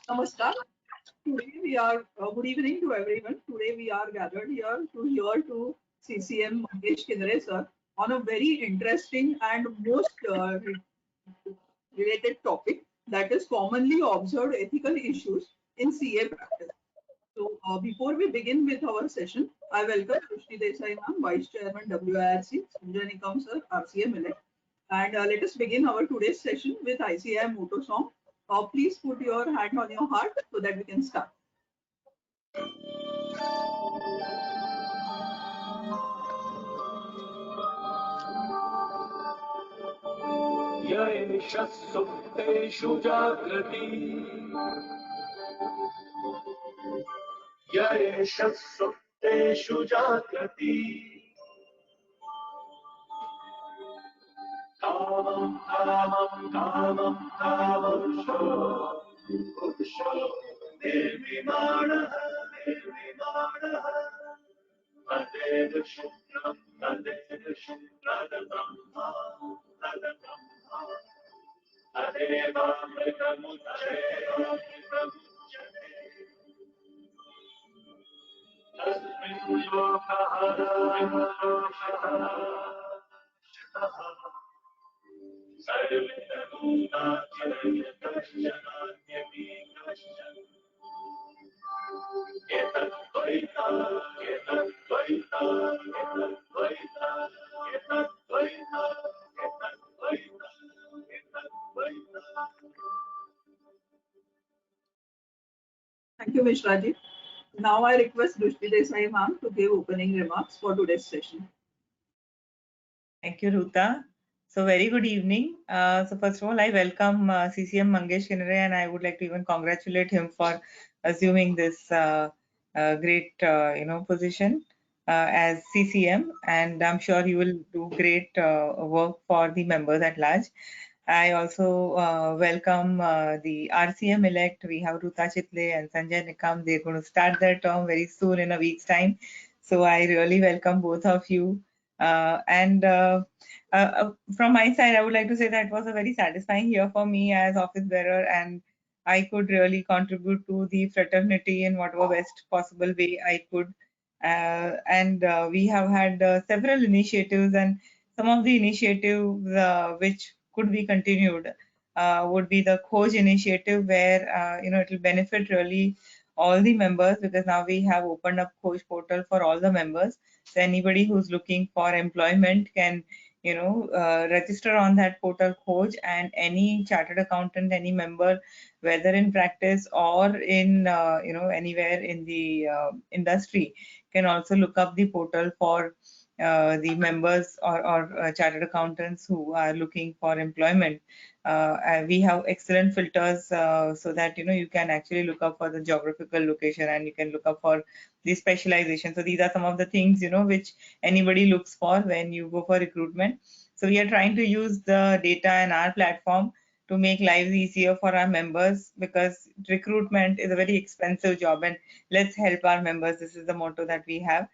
Namaskar. Today we are good evening to everyone. Today we are gathered here to hear to CCM Mangesh Kinare sir on a very interesting and most related topic, that is commonly observed ethical issues in CA practice. So before we begin with our session, I welcome Rushni Desai ma'am, Vice Chairman WIRC, Sanjay Nikam sir, RCM elect. And let us begin our today's session with ICAI motto song. Please put your hand on your heart so that we can start. यैषस्सुप्तेषु जागृति यैषस्सुप्तेषु जागृति कामं कामं पुरुषो निर्विमाणः तदेव शुक्रं तदेव शुक्रब्रह्मा तद्ब्रह्मा तदेवामृतमुच्यते तस्मिन् लोकः सर्वभूताच्ययतश्चनान्यपि कश्चन एतद्वैता एतद्वैता एतद्वैता एतद्वैता एतद्वैता एतद्वैता. Thank you, Mishraji. Now I request Rushni Desai ma'am to give opening remarks for today's session. Thank you, Ruta. So very good evening. So first of all, I welcome CCM Mangesh Kinare, and I would like to even congratulate him for assuming this great position as CCM, and I'm sure he will do great work for the members at large. I also welcome the RCM elect. We have Ruta Chitle and Sanjay Nikam. They're going to start their term very soon in a week's time. So I really welcome both of you. From my side, I would like to say that it was a very satisfying year for me as office bearer, and I could really contribute to the fraternity in whatever best possible way I could. We have had several initiatives, and some of the initiatives which could be continued would be the Khoj initiative, where it will benefit really all the members, because now we have opened up Khoj portal for all the members. So anybody who's looking for employment can register on that portal Khoj, and any chartered accountant, any member, whether in practice or in anywhere in the industry, can also look up the portal for the members or chartered accountants who are looking for employment. We have excellent filters so that you can actually look up for the geographical location, and you can look up for the specialization. So these are some of the things which anybody looks for when you go for recruitment. So we are trying to use the data in our platform to make lives easier for our members, because recruitment is a very expensive job, and let's help our members. This is the motto that we have.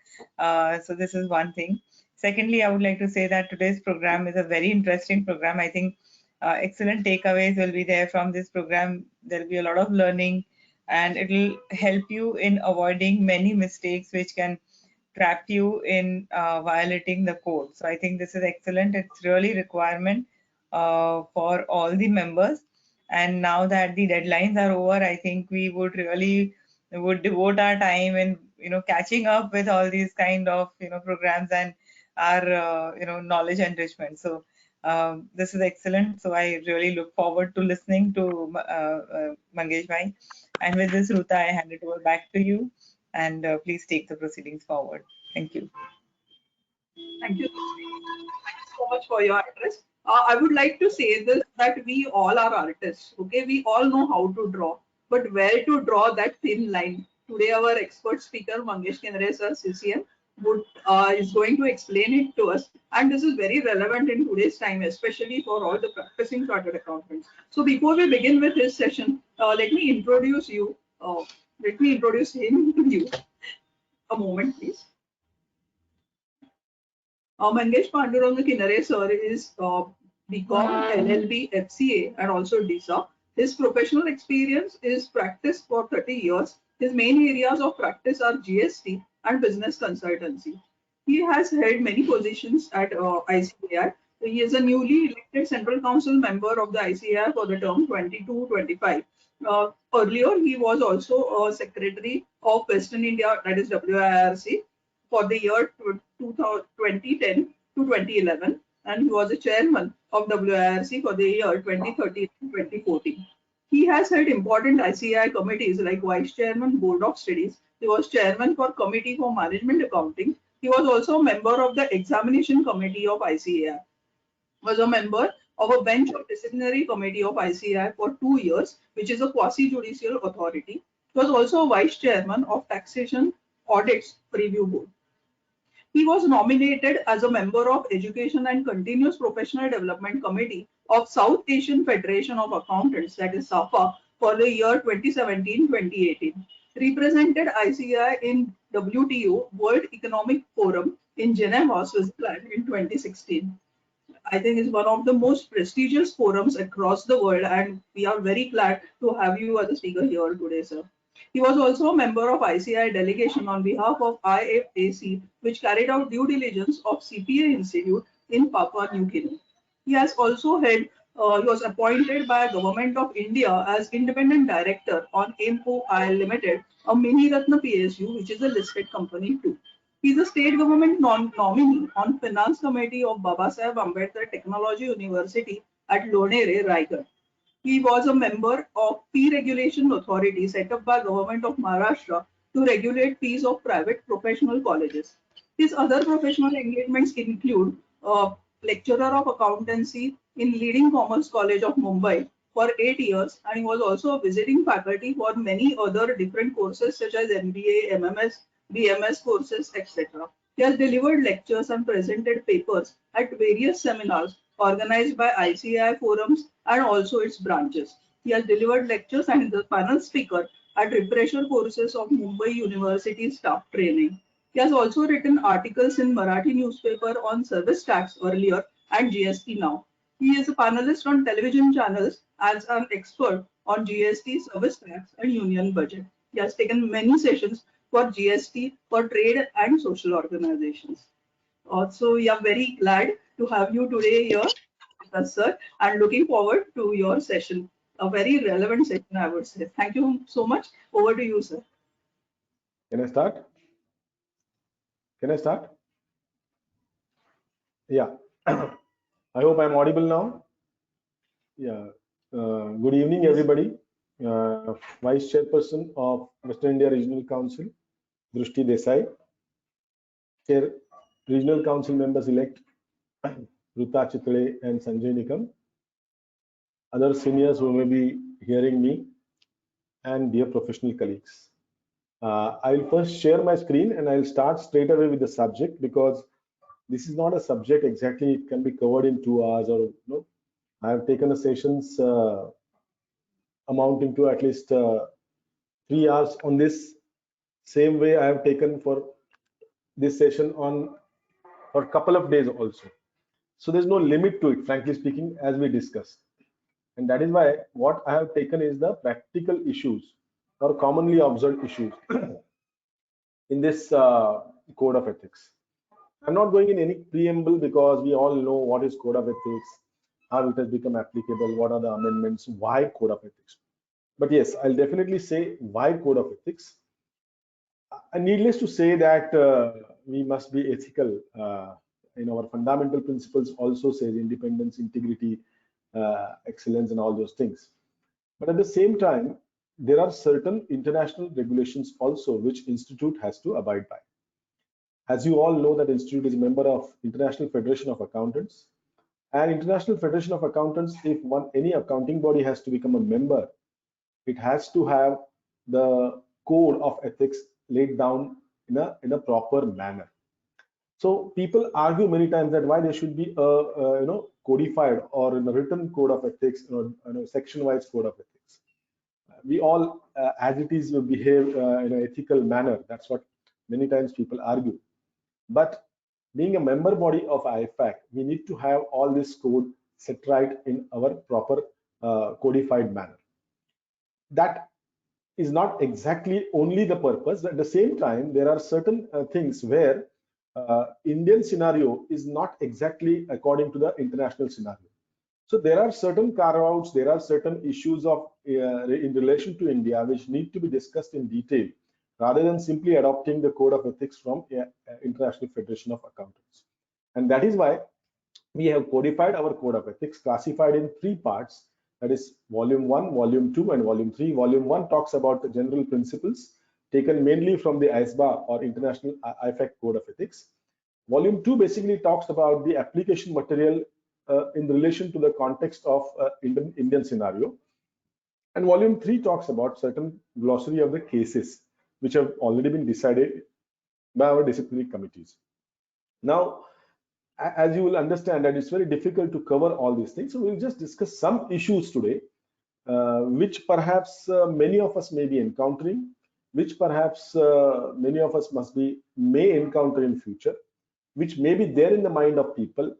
So this is one thing. Secondly, I would like to say that today's program is a very interesting program. I think excellent takeaways will be there from this program. There will be a lot of learning, and it will help you in avoiding many mistakes which can trap you in violating the code. So I think this is excellent. It's really requirement for all the members. And now that the deadlines are over, I think we would devote our time in catching up with all these kind of programs and our knowledge enrichment. So this is excellent. So I really look forward to listening to Mangesh bhai. And with this, Ruta, I hand it over back to you, and please take the proceedings forward. Thank you. Thank you. Thank you so much for your address. I would like to say this, that we all are artists. Okay, we all know how to draw, but where to draw that thin line? Today, our expert speaker Mangesh Kinare sir, CCM, is going to explain it to us, and this is very relevant in today's time, especially for all the practicing chartered accountants. So, before we begin with his session, let me introduce you. Let me introduce him to you. A moment, please. Mangesh Panduranga Kinare sir is BCom, LLB, FCA, and also DISA. His professional experience is practice for 30 years. His main areas of practice are GST and business consultancy. He has held many positions at ICAI. He is a newly elected Central Council member of the ICAI for the term 22-25. Earlier, he was also a secretary of Western India, that is WIRC, for the year 2010 to 2011, and he was a chairman of WIRC for the year 2013 to 2014. He has held important ICAI committees like Vice Chairman, Board of Studies. He was Chairman for Committee for Management Accounting. He was also a member of the Examination Committee of ICAI. Was a member of a bench of disciplinary committee of ICAI for 2 years, which is a quasi-judicial authority. He was also a vice chairman of Taxation Audits Review Board. He was nominated as a member of Education and Continuous Professional Development Committee of South Asian Federation of Accountants, that is SAFA, for the year 2017-2018. Represented ICAI in WTO, World Economic Forum, in Geneva, Switzerland in 2016. I think is one of the most prestigious forums across the world, and we are very glad to have you as a speaker here today, sir. He was also a member of ICI delegation on behalf of IFAC, which carried out due diligence of CPA Institute in Papua New Guinea. He has also he was appointed by Government of India as independent director on MOI Limited, a mini Ratna PSU, which is a listed company too. He is a state government nominee on Finance Committee of Babasaheb Ambedkar Technology University at Lonere, Raigad. He was a member of Fee Regulation Authority set up by Government of Maharashtra to regulate fees of private professional colleges. His other professional engagements include lecturer of accountancy in leading Commerce College of Mumbai for 8 years, and he was also a visiting faculty for many other different courses such as MBA, MMS, BMS courses, etc. He has delivered lectures and presented papers at various seminars organized by ICAI forums and also its branches. He has delivered lectures and is the panel speaker at refresher courses of Mumbai University staff training. He has also written articles in Marathi newspaper on service tax earlier and GST now. He is a panelist on television channels as an expert on GST, service tax, and union budget. He has taken many sessions for GST for trade and social organizations. Also, we are very glad to have you today here with us, sir, and looking forward to your session. A very relevant session, I would say. Thank you so much. Over to you, sir. Can I start? Can I start? Yeah. I hope I'm audible now. Yeah. Good evening, everybody. Vice Chairperson of Western India Regional Council, Drushti Desai. Chair, Regional Council members elect Ruta Chitle and Sanjay Nikam. Other seniors who may be hearing me, and dear professional colleagues. I'll first share my screen and I'll start straight away with the subject, because this is not a subject exactly it can be covered in 2 hours, or I have taken a sessions amounting to at least 3 hours on this. Same way I have taken for this session on for a couple of days also. So there's no limit to it, frankly speaking, as we discussed. And that is why what I have taken is the practical issues or commonly observed issues in this code of ethics. I'm not going in any preamble, because we all know what is code of ethics, how it has become applicable, what are the amendments, why code of ethics. But yes, I'll definitely say why code of ethics. And needless to say that we must be ethical. In our fundamental principles also says independence, integrity, excellence, and all those things. But at the same time, there are certain international regulations also which institute has to abide by. As you all know, that institute is a member of International Federation of Accountants. And International Federation of Accountants, if any accounting body has to become a member, it has to have the code of ethics laid down in a proper manner. So people argue many times that why there should be a codified or in a written code of ethics, section-wise code of ethics. We all, as it is, behave in an ethical manner. That's what many times people argue. But being a member body of IFAC, we need to have all this code set right in our proper codified manner. that is not exactly only the purpose. At the same time, there are certain things where Indian scenario is not exactly according to the international scenario. So there are certain carve-outs, there are certain issues of in relation to India which need to be discussed in detail rather than simply adopting the code of ethics from International Federation of Accountants. And that is why we have codified our code of ethics, classified in three parts. That is volume 1, volume 2, and volume 3. Volume 1 talks about the general principles taken mainly from the ISBA or International IFAC code of ethics. Volume 2 basically talks about the application material in relation to the context of Indian scenario. And volume 3 talks about certain glossary of the cases which have already been decided by our disciplinary committees. Now, as you will understand that it's very difficult to cover all these things. So we'll just discuss some issues today, which perhaps many of us may be encountering, which perhaps many of us may encounter in future, which may be there in the mind of people.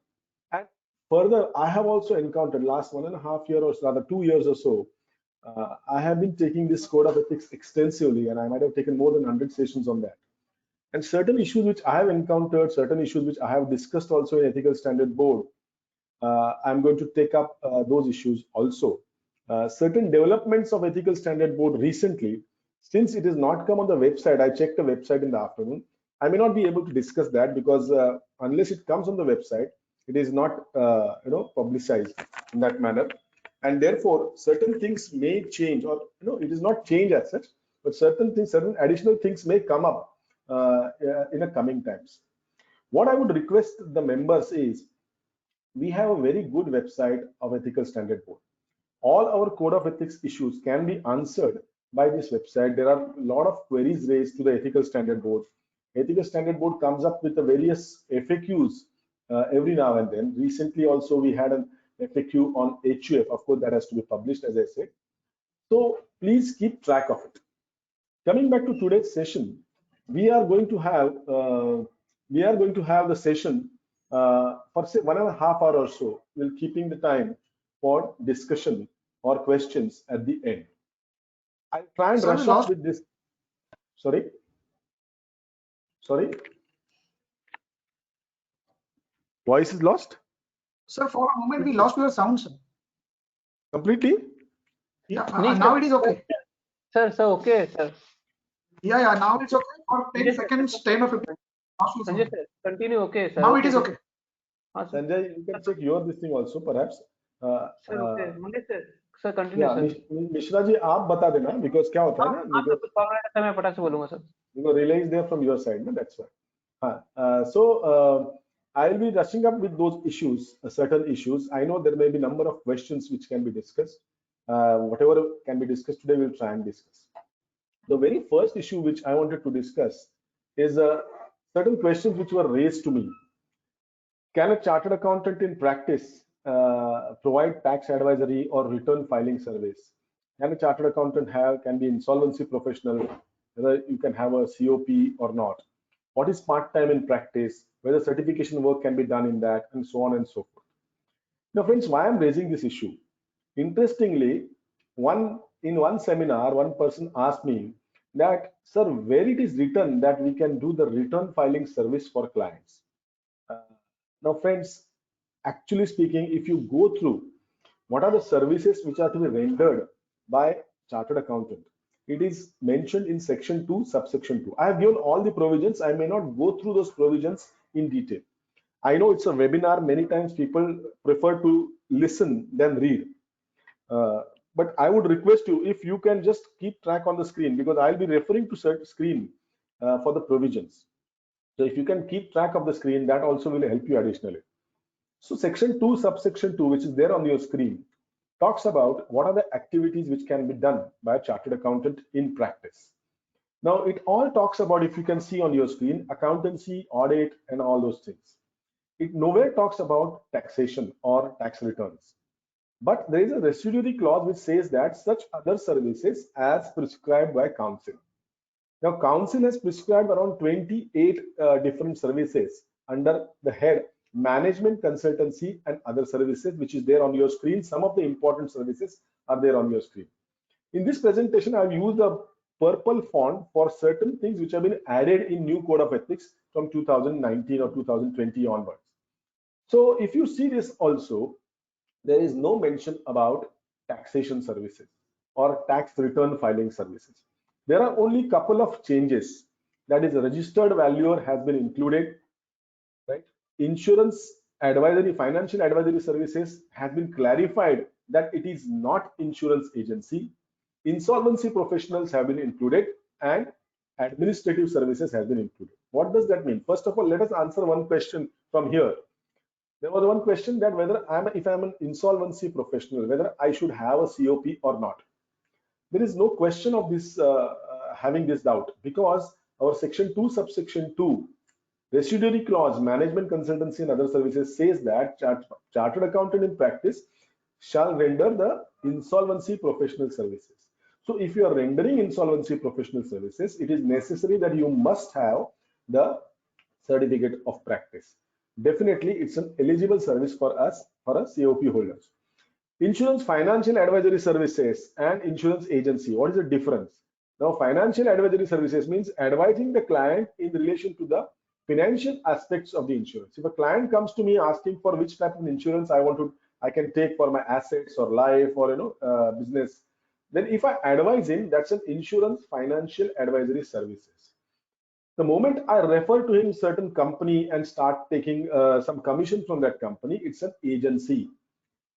And further, I have also encountered last 1.5 years or rather 2 years or so, I have been taking this code of ethics extensively, and I might have taken more than 100 sessions on that. And certain issues which I have encountered, certain issues which I have discussed also in Ethical Standard Board, I'm going to take up those issues also. Certain developments of Ethical Standard Board recently, since it has not come on the website, I checked the website in the afternoon. I may not be able to discuss that because unless it comes on the website, it is not publicized in that manner. And therefore, certain things may change, or it is not change as such, but certain things, certain additional things may come up in the coming times. What I would request the members is, we have a very good website of Ethical Standard Board. All our code of ethics issues can be answered by this website. There are a lot of queries raised to the Ethical Standard Board. Ethical Standard Board comes up with the various FAQs every now and then. Recently also we had an FAQ on HUF. Of course, that has to be published, as I said. So please keep track of it. Coming back to today's session, we are going to have the session for say 1.5 hours or so. We'll keeping the time for discussion or questions at the end. I'll try and rush off with this. Sorry. Voice is lost? Sir, for a moment we lost your sound, sir. Completely? Yeah, now it is okay. Sir, okay, sir. Yeah, now it's okay. For 10 seconds, 10 or 15. Sanjay, sir, continue, okay, sir. Now it is okay. Sanjay, you can check your this thing also, perhaps. Sir, okay. Mangesh, sir, continue, sir. Mishra ji आप बता देना, because क्या होता है ना, मैं फटाक से बोलूंगा, sir. Because relay is there from your side, no? That's why. I'll be rushing up with those issues, certain issues. I know there may be a number of questions which can be discussed. Whatever can be discussed today, we'll try and discuss. The very first issue which I wanted to discuss is certain questions which were raised to me. Can a chartered accountant in practice provide tax advisory or return filing service? Can a chartered accountant can be insolvency professional, whether you can have a COP or not? What is part-time in practice? Whether certification work can be done in that, and so on and so forth. Now, friends, why I'm raising this issue? Interestingly, in one seminar, one person asked me that, sir, where it is written that we can do the return filing service for clients? Now, friends, actually speaking, if you go through what are the services which are to be rendered by chartered accountant, it is mentioned in section 2, subsection 2. I have given all the provisions. I may not go through those provisions in detail. I know it's a webinar. Many times people prefer to listen than read. But I would request you, if you can just keep track on the screen, because I'll be referring to certain screen for the provisions. So if you can keep track of the screen, that also will help you additionally. So section 2, subsection 2, which is there on your screen, talks about what are the activities which can be done by a chartered accountant in practice. Now, it all talks about, if you can see on your screen, accountancy, audit, and all those things. It nowhere talks about taxation or tax returns. But there is a residuary clause which says that such other services as prescribed by council. Now, council has prescribed around 28 different services under the head management consultancy and other services, which is there on your screen. Some of the important services are there on your screen. In this presentation, I've used a purple font for certain things which have been added in new code of ethics from 2019 or 2020 onwards. So if you see this also, there is no mention about taxation services or tax return filing services. There are only couple of changes. That is, a registered valuer has been included, right? Insurance advisory, financial advisory services has been clarified that it is not insurance agency. Insolvency professionals have been included and administrative services have been included. What does that mean? First of all, let us answer one question from here. There was one question that whether if I'm an insolvency professional, whether I should have a COP or not. There is no question of this having this doubt, because our section 2 subsection 2 residuary clause, management consultancy and other services, says that chartered accountant in practice shall render the insolvency professional services. So if you are rendering insolvency professional services, it is necessary that you must have the certificate of practice. Definitely, it's an eligible service for us, for a COP holders. Insurance financial advisory services and insurance agency. What is the difference? Now, financial advisory services means advising the client in relation to the financial aspects of the insurance. If a client comes to me asking for which type of insurance I can take for my assets or life or business, then if I advise him, that's an insurance financial advisory services. The moment I refer to him certain company and start taking some commission from that company, it's an agency.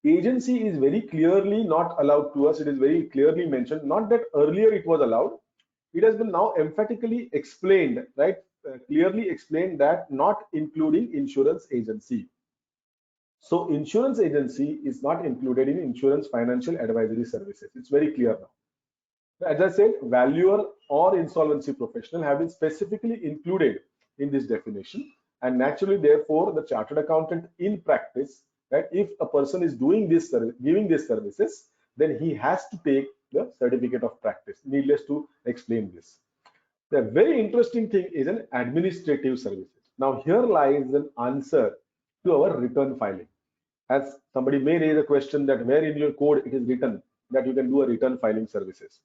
Agency is very clearly not allowed to us. It is very clearly mentioned, not that earlier it was allowed. It has been now emphatically explained, right? Clearly explained that not including insurance agency. So insurance agency is not included in insurance financial advisory services. It's very clear now. As I said, valuer or insolvency professional have been specifically included in this definition, and naturally, therefore, the chartered accountant in practice, that if a person is doing this, giving these services, then he has to take the certificate of practice. Needless to explain this. The very interesting thing is an administrative services. Now, here lies an answer to our return filing. As somebody may raise a question that where in your code it is written that you can do a return filing services.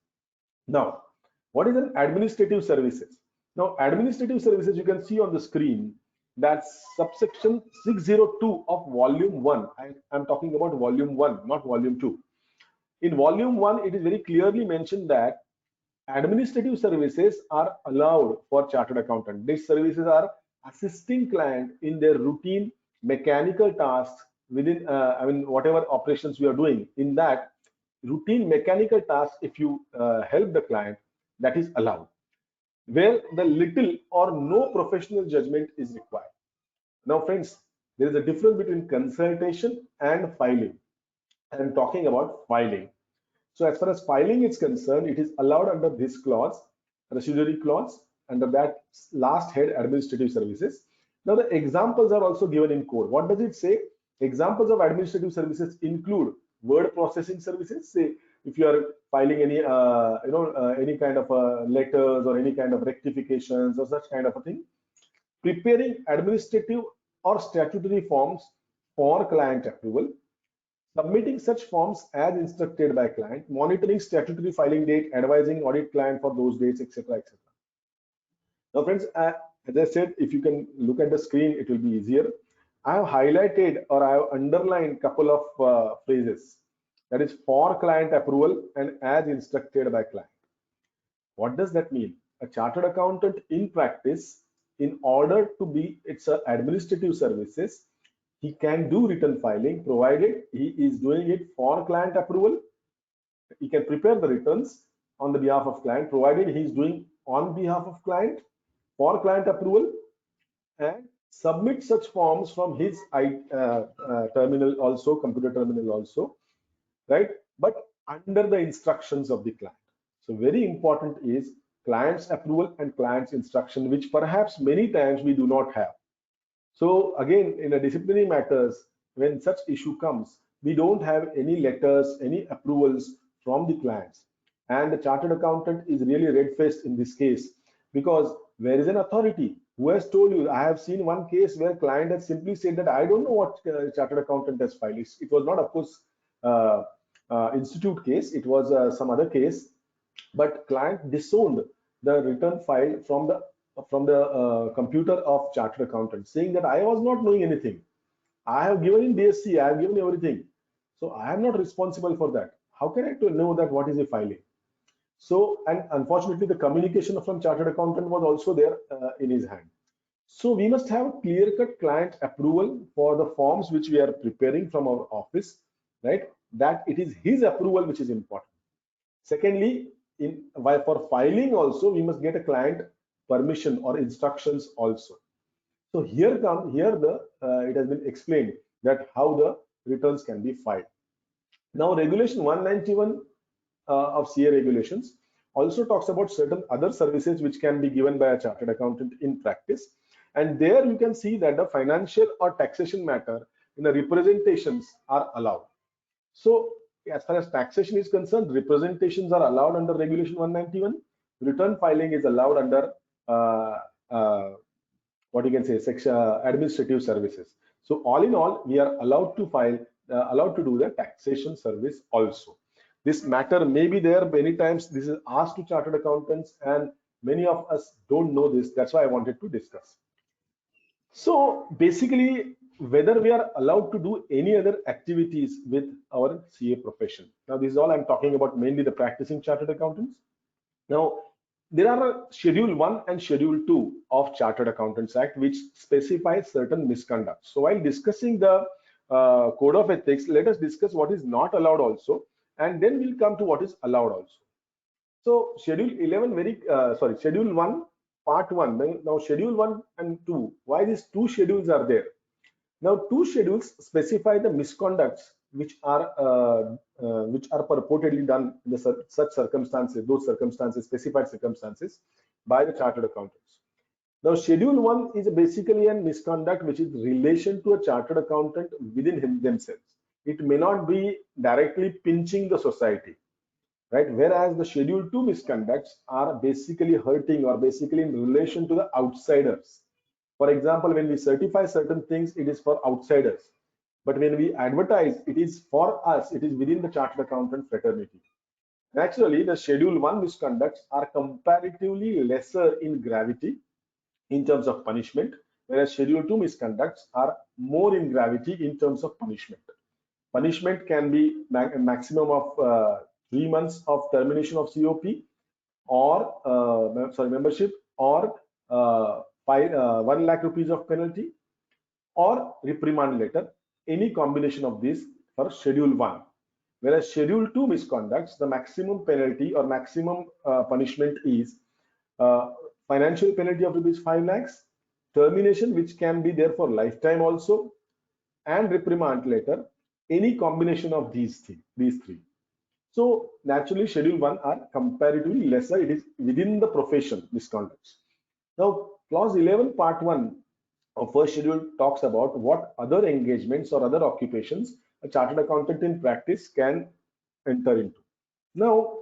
Now, what is an administrative services? Now, administrative services, you can see on the screen, that's subsection 602 of volume 1. I'm talking about volume 1, not volume 2. In volume 1, it is very clearly mentioned that administrative services are allowed for chartered accountant. These services are assisting client in their routine mechanical tasks within, whatever operations we are doing. In that routine mechanical task, if you help the client, that is allowed, where the little or no professional judgment is required. Now, friends, there is a difference between consultation and filing. I am talking about filing. So as far as filing is concerned, it is allowed under this clause, residuary clause, under that last head, administrative services. Now the examples are also given in code. What does it say? Examples of administrative services include word processing services. Say if you are filing any any kind of letters or any kind of rectifications or such kind of a thing. Preparing administrative or statutory forms for client approval. Submitting such forms as instructed by client, monitoring statutory filing date, advising audit client for those dates, etc., etc. Now, friends, as I said, if you can look at the screen, it will be easier. I have highlighted or I have underlined couple of phrases. That is for client approval and as instructed by client. What does that mean? A chartered accountant in practice, in order to be its administrative services, he can do return filing provided he is doing it for client approval. He can prepare the returns on the behalf of client provided he is doing on behalf of client for client approval, and submit such forms from his terminal also, computer terminal also, right? But under the instructions of the client. So very important is client's approval and client's instruction, which perhaps many times we do not have. So again, in a disciplinary matters, when such issue comes, we don't have any letters, any approvals from the clients. And the chartered accountant is really red-faced in this case, because where is an authority who has told you? I have seen one case where client has simply said that I don't know what chartered accountant has filed. It was not, of course, institute case. It was some other case, but client disowned the return file from the computer of chartered accountant, saying that I was not knowing anything. I have given in DSC, I have given everything. So I am not responsible for that. How can I know that what is the filing? So, and unfortunately, the communication from chartered accountant was also there in his hand. So we must have clear-cut client approval for the forms which we are preparing from our office, right? That it is his approval which is important. Secondly, for filing also, we must get a client permission or instructions also. So here it has been explained that how the returns can be filed. Now, Regulation 191 of CA regulations also talks about certain other services which can be given by a chartered accountant in practice. And there you can see that the financial or taxation matter in the representations are allowed. So as far as taxation is concerned, representations are allowed under Regulation 191. Return filing is allowed under what you can say section administrative services. So all in all, we are allowed to file, allowed to do the taxation service also. This matter may be there many times. This is asked to chartered accountants, and many of us don't know this. That's why I wanted to discuss. So basically, whether we are allowed to do any other activities with our CA profession. Now, this is all I'm talking about, mainly the practicing chartered accountants. Now, there are Schedule 1 and Schedule 2 of Chartered Accountants Act, which specifies certain misconduct. So while discussing the code of ethics, let us discuss what is not allowed also, and then we'll come to what is allowed also. So Schedule 11, Schedule 1, Part 1. Now Schedule 1 and 2. Why these two schedules are there? Now, two schedules specify the misconducts which are purportedly done in the such circumstances, those circumstances, specified circumstances, by the chartered accountants. Now, Schedule 1 is basically a misconduct which is relation to a chartered accountant within themselves. It may not be directly pinching the society, right? Whereas the Schedule 2 misconducts are basically hurting or basically in relation to the outsiders. For example, when we certify certain things, it is for outsiders. But when we advertise, it is for us, it is within the chartered accountant fraternity. Naturally, the Schedule 1 misconducts are comparatively lesser in gravity in terms of punishment, whereas Schedule 2 misconducts are more in gravity in terms of punishment. Punishment can be a maximum of 3 months of termination of COP or membership, or 1 lakh rupees of penalty, or reprimand letter, any combination of these for Schedule 1. Whereas Schedule 2 misconducts, the maximum penalty or maximum punishment is financial penalty of rupees 5 lakhs, termination which can be there for lifetime also, and reprimand letter, any combination of these three. So naturally, Schedule 1 are comparatively lesser. It is within the profession misconducts. Now, Clause 11, Part 1 of first schedule talks about what other engagements or other occupations a chartered accountant in practice can enter into. Now,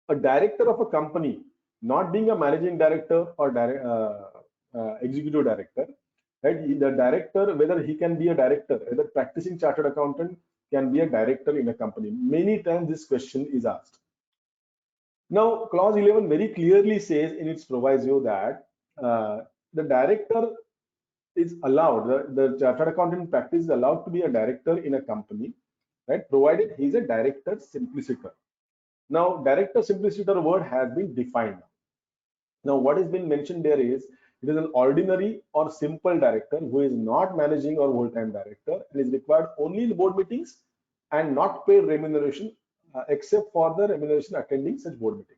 a director of a company, not being a managing director or executive director, right? The director, whether he can be a director, whether practicing chartered accountant can be a director in a company. Many times this question is asked. Now, Clause 11 very clearly says in its proviso that the director is allowed, the chartered accountant in practice is allowed to be a director in a company, right? Provided he is a director simpliciter. Now, director simpliciter word has been defined. Now, what has been mentioned there is it is an ordinary or simple director who is not managing or full-time director and is required only in board meetings and not paid remuneration except for the remuneration attending such board meetings.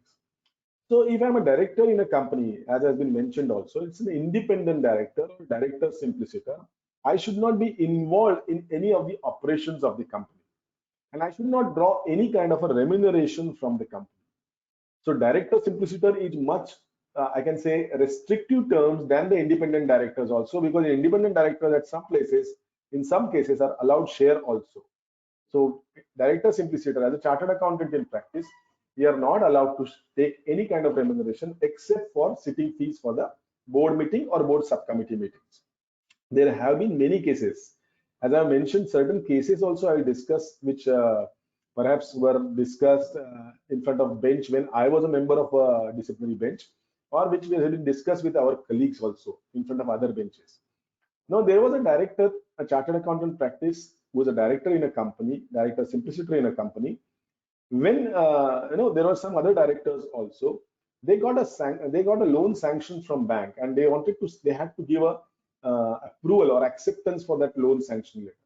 So if I'm a director in a company, as has been mentioned also, it's an independent director, director simpliciter. I should not be involved in any of the operations of the company, and I should not draw any kind of a remuneration from the company. So director simpliciter is much, I can say, restrictive terms than the independent directors also, because the independent directors at some places, in some cases, are allowed share also. So director simpliciter, as a chartered accountant in practice, we are not allowed to take any kind of remuneration except for sitting fees for the board meeting or board subcommittee meetings. There have been many cases. As I mentioned, certain cases also I will discuss, which perhaps were discussed in front of bench when I was a member of a disciplinary bench, or which we have been discussed with our colleagues also in front of other benches. Now, there was a director, a chartered accountant practice, who was a director in a company, director simplicity in a company. When there were some other directors also, they got a loan sanction from bank, and they had to give a approval or acceptance for that loan sanction letter.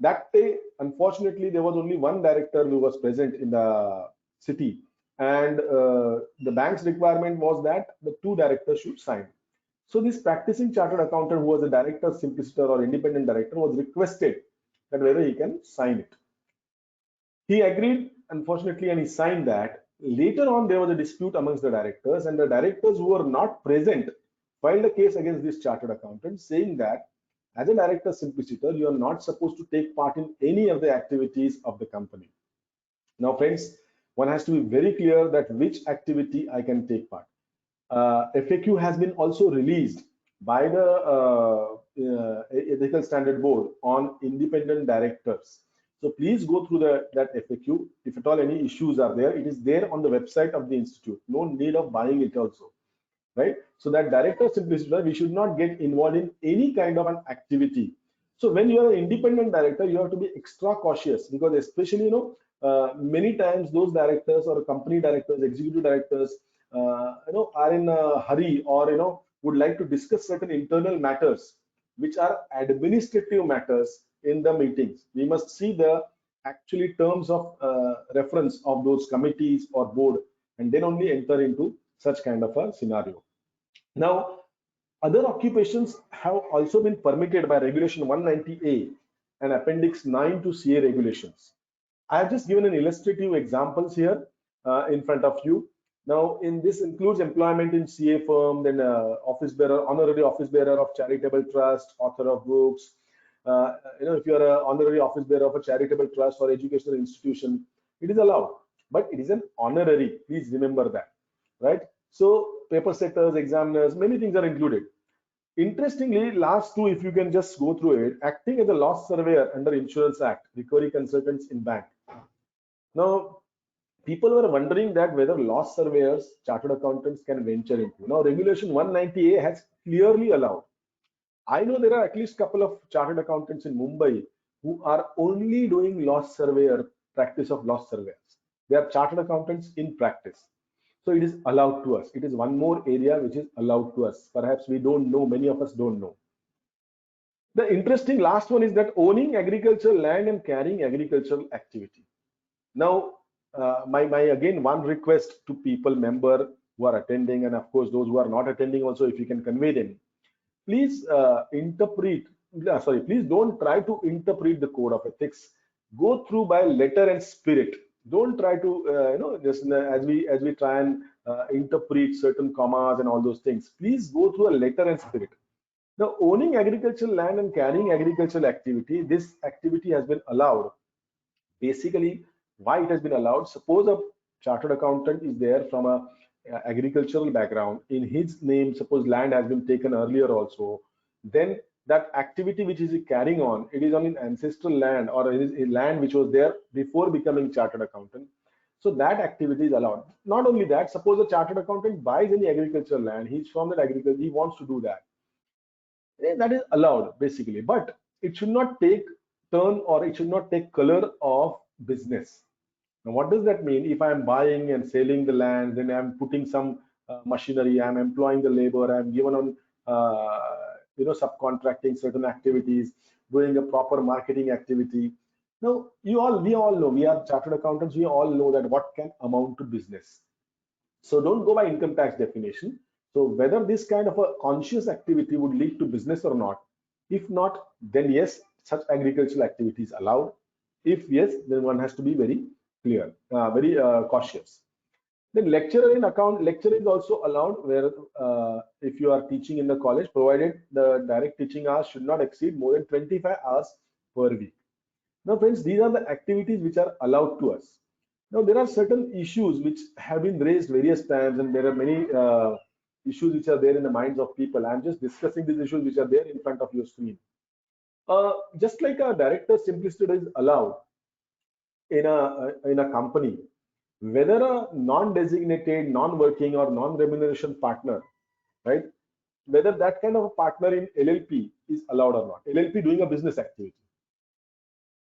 That day, unfortunately, there was only one director who was present in the city, and the bank's requirement was that the two directors should sign. So this practicing chartered accountant, who was a director, simpliciter, or independent director, was requested that whether he can sign it. He agreed, unfortunately, and he signed that. Later on, there was a dispute amongst the directors, and the directors who were not present filed a case against this chartered accountant, saying that as a director simpliciter, you are not supposed to take part in any of the activities of the company. Now, friends, one has to be very clear that which activity I can take part. FAQ has been also released by the Ethical Standard Board on independent directors. So please go through that FAQ. If at all any issues are there, it is there on the website of the institute. No need of buying it also, right? So that director simplicity, we should not get involved in any kind of an activity. So when you are an independent director, you have to be extra cautious, because especially many times those directors or company directors, executive directors, are in a hurry, or would like to discuss certain internal matters which are administrative matters in the meetings. We must see the actually terms of reference of those committees or board, and then only enter into such kind of a scenario. Now, other occupations have also been permitted by Regulation 190A and Appendix 9 to CA regulations. I have just given an illustrative examples here in front of you. Now, in this includes employment in CA firm, then office bearer, honorary office bearer of charitable trust, author of books. If you are an honorary office bearer of a charitable trust or educational institution, it is allowed, but it is an honorary. Please remember that, right? So paper setters, examiners, many things are included. Interestingly, last two, if you can just go through it, acting as a loss surveyor under Insurance Act, recovery consultants in bank. Now, people were wondering that whether loss surveyors, chartered accountants can venture into. Now, Regulation 190A has clearly allowed. I know there are at least a couple of chartered accountants in Mumbai who are only doing loss surveyor, practice of loss surveyors. They are chartered accountants in practice. So it is allowed to us. It is one more area which is allowed to us. Perhaps we don't know, many of us don't know. The interesting last one is that owning agricultural land and carrying agricultural activity. Now, my again, one request to people, member who are attending, and of course those who are not attending also, if you can convey them, please please don't try to interpret the code of ethics. Go through by letter and spirit. Don't try to just as we try and interpret certain commas and all those things. Please go through a letter and spirit. Now, owning agricultural land and carrying agricultural activity, this activity has been allowed. Basically, why it has been allowed? Suppose a chartered accountant is there from a agricultural background. In his name, suppose land has been taken earlier also. Then that activity which is carrying on, it is on an ancestral land, or it is a land which was there before becoming chartered accountant. So that activity is allowed. Not only that, suppose a chartered accountant buys any agricultural land, he's from that agriculture, he wants to do that. That is allowed basically, but it should not take turn, or it should not take color of business. Now, what does that mean? If I am buying and selling the land, then I'm putting some machinery, I'm employing the labor, I'm given on subcontracting certain activities, doing a proper marketing activity. Now, we all know, we are chartered accountants, we all know that what can amount to business. So don't go by income tax definition. So whether this kind of a conscious activity would lead to business or not, if not, then yes, such agricultural activity is allowed. If yes, then one has to be very clear, very cautious. Then lecturer is also allowed, where if you are teaching in the college, provided the direct teaching hours should not exceed more than 25 hours per week. Now, friends, these are the activities which are allowed to us. Now, there are certain issues which have been raised various times, and there are many issues which are there in the minds of people. I'm just discussing these issues which are there in front of your screen. Just like a director simplicity is allowed, in a company, whether a non-designated, non-working or non-remuneration partner, right? Whether that kind of a partner in LLP is allowed or not. LLP doing a business activity.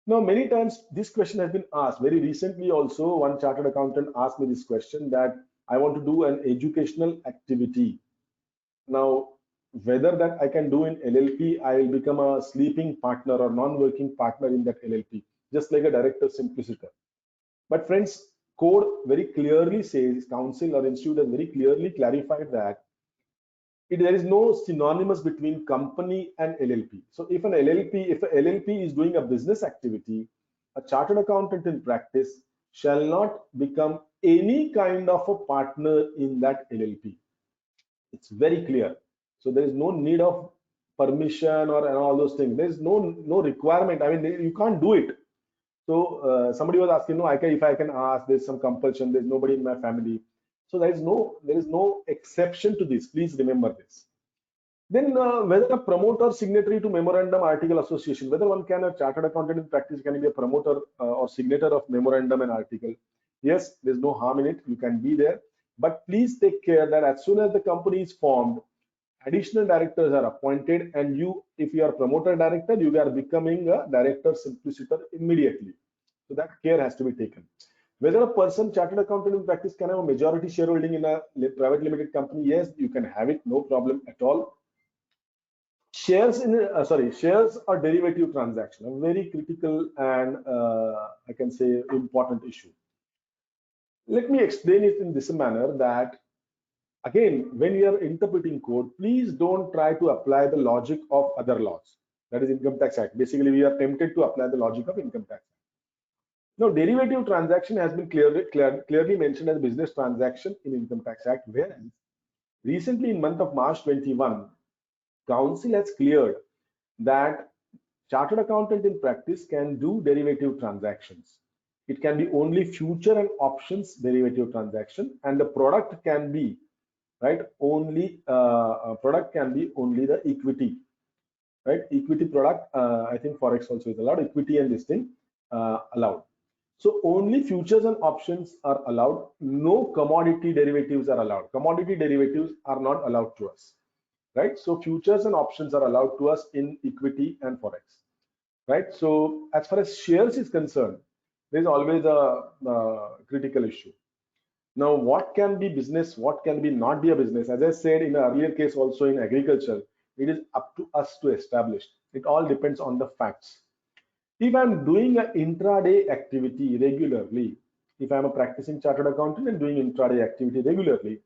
Now, many times this question has been asked. Very recently also, one chartered accountant asked me this question that I want to do an educational activity. Now, whether that I can do in LLP, I will become a sleeping partner or non-working partner in that LLP, just like a director simpliciter. But friends, code very clearly says, council or institute has very clearly clarified that there is no synonymous between company and LLP. So if a LLP is doing a business activity, a chartered accountant in practice shall not become any kind of a partner in that LLP. It's very clear. So there is no need of permission or and all those things. There is no requirement. I mean, you can't do it. So somebody was asking, no, if I can ask, there's some compulsion. There's nobody in my family. So there is no exception to this. Please remember this. Then whether a promoter signatory to memorandum article association, whether one can, a chartered accountant in practice can be a promoter or signator of memorandum and article. Yes, there's no harm in it. You can be there. But please take care that as soon as the company is formed, additional directors are appointed, and you, if you are promoter director, you are becoming a director simpliciter immediately. So that care has to be taken. Whether a person, chartered accountant in practice, can have a majority shareholding in a private limited company, yes, you can have it, no problem at all. Shares shares or derivative transaction, a very critical and I can say important issue. Let me explain it in this manner that, again, when you are interpreting code, please don't try to apply the logic of other laws. That is Income Tax Act. Basically, we are tempted to apply the logic of Income Tax Act. Now, derivative transaction has been clearly mentioned as business transaction in Income Tax Act, whereas recently in month of March 21, Council has cleared that chartered accountant in practice can do derivative transactions. It can be only future and options derivative transaction, and the product can be only the equity, right? Equity product. I think forex also is allowed. Equity and this thing allowed. So only futures and options are allowed. No commodity derivatives are allowed. Commodity derivatives are not allowed to us, right? So futures and options are allowed to us in equity and forex, right? So as far as shares is concerned, there is always a critical issue. Now, what can be business, what can be not be a business? As I said in an earlier case also in agriculture, it is up to us to establish. It all depends on the facts. If I'm doing an intraday activity regularly, if I'm a practicing chartered accountant and doing intraday activity regularly,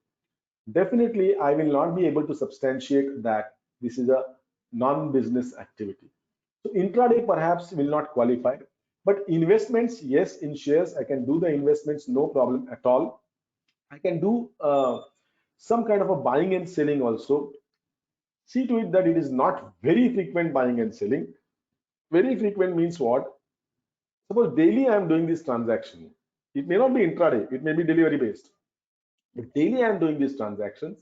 definitely I will not be able to substantiate that this is a non-business activity. So intraday perhaps will not qualify, but investments, yes, in shares, I can do the investments, no problem at all. I can do some kind of a buying and selling also. See to it that it is not very frequent buying and selling. Very frequent means what? Suppose daily I am doing this transaction. It may not be intraday, it may be delivery based. If daily I am doing these transactions,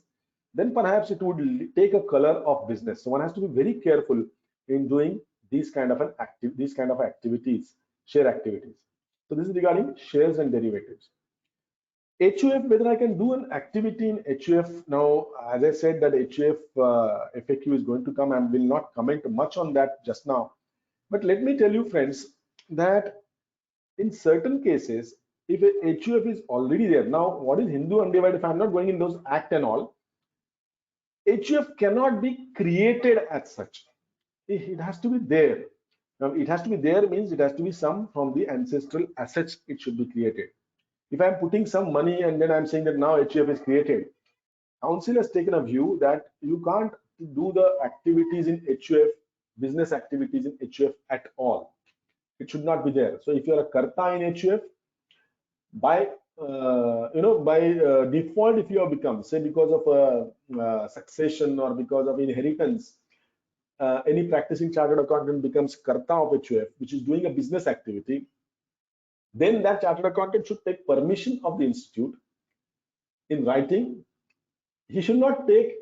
then perhaps it would take a color of business. So one has to be very careful in doing these kind of activities, share activities. So this is regarding shares and derivatives. HUF, whether I can do an activity in HUF. Now, as I said that HUF FAQ is going to come, and will not comment much on that just now. But let me tell you, friends, that in certain cases, if a HUF is already there, now what is Hindu undivided? If I'm not going in those act and all, HUF cannot be created as such. It has to be there. Now, it has to be there means it has to be some from the ancestral assets. It should be created. If I'm putting some money and then I'm saying that now HUF is created, Council has taken a view that you can't do the activities in HUF, business activities in HUF at all. It should not be there. So if you're a karta in HUF, by default, if you have become, say, because of succession or because of inheritance, any practicing chartered accountant becomes karta of HUF, which is doing a business activity, then that chartered accountant should take permission of the institute in writing. He should not take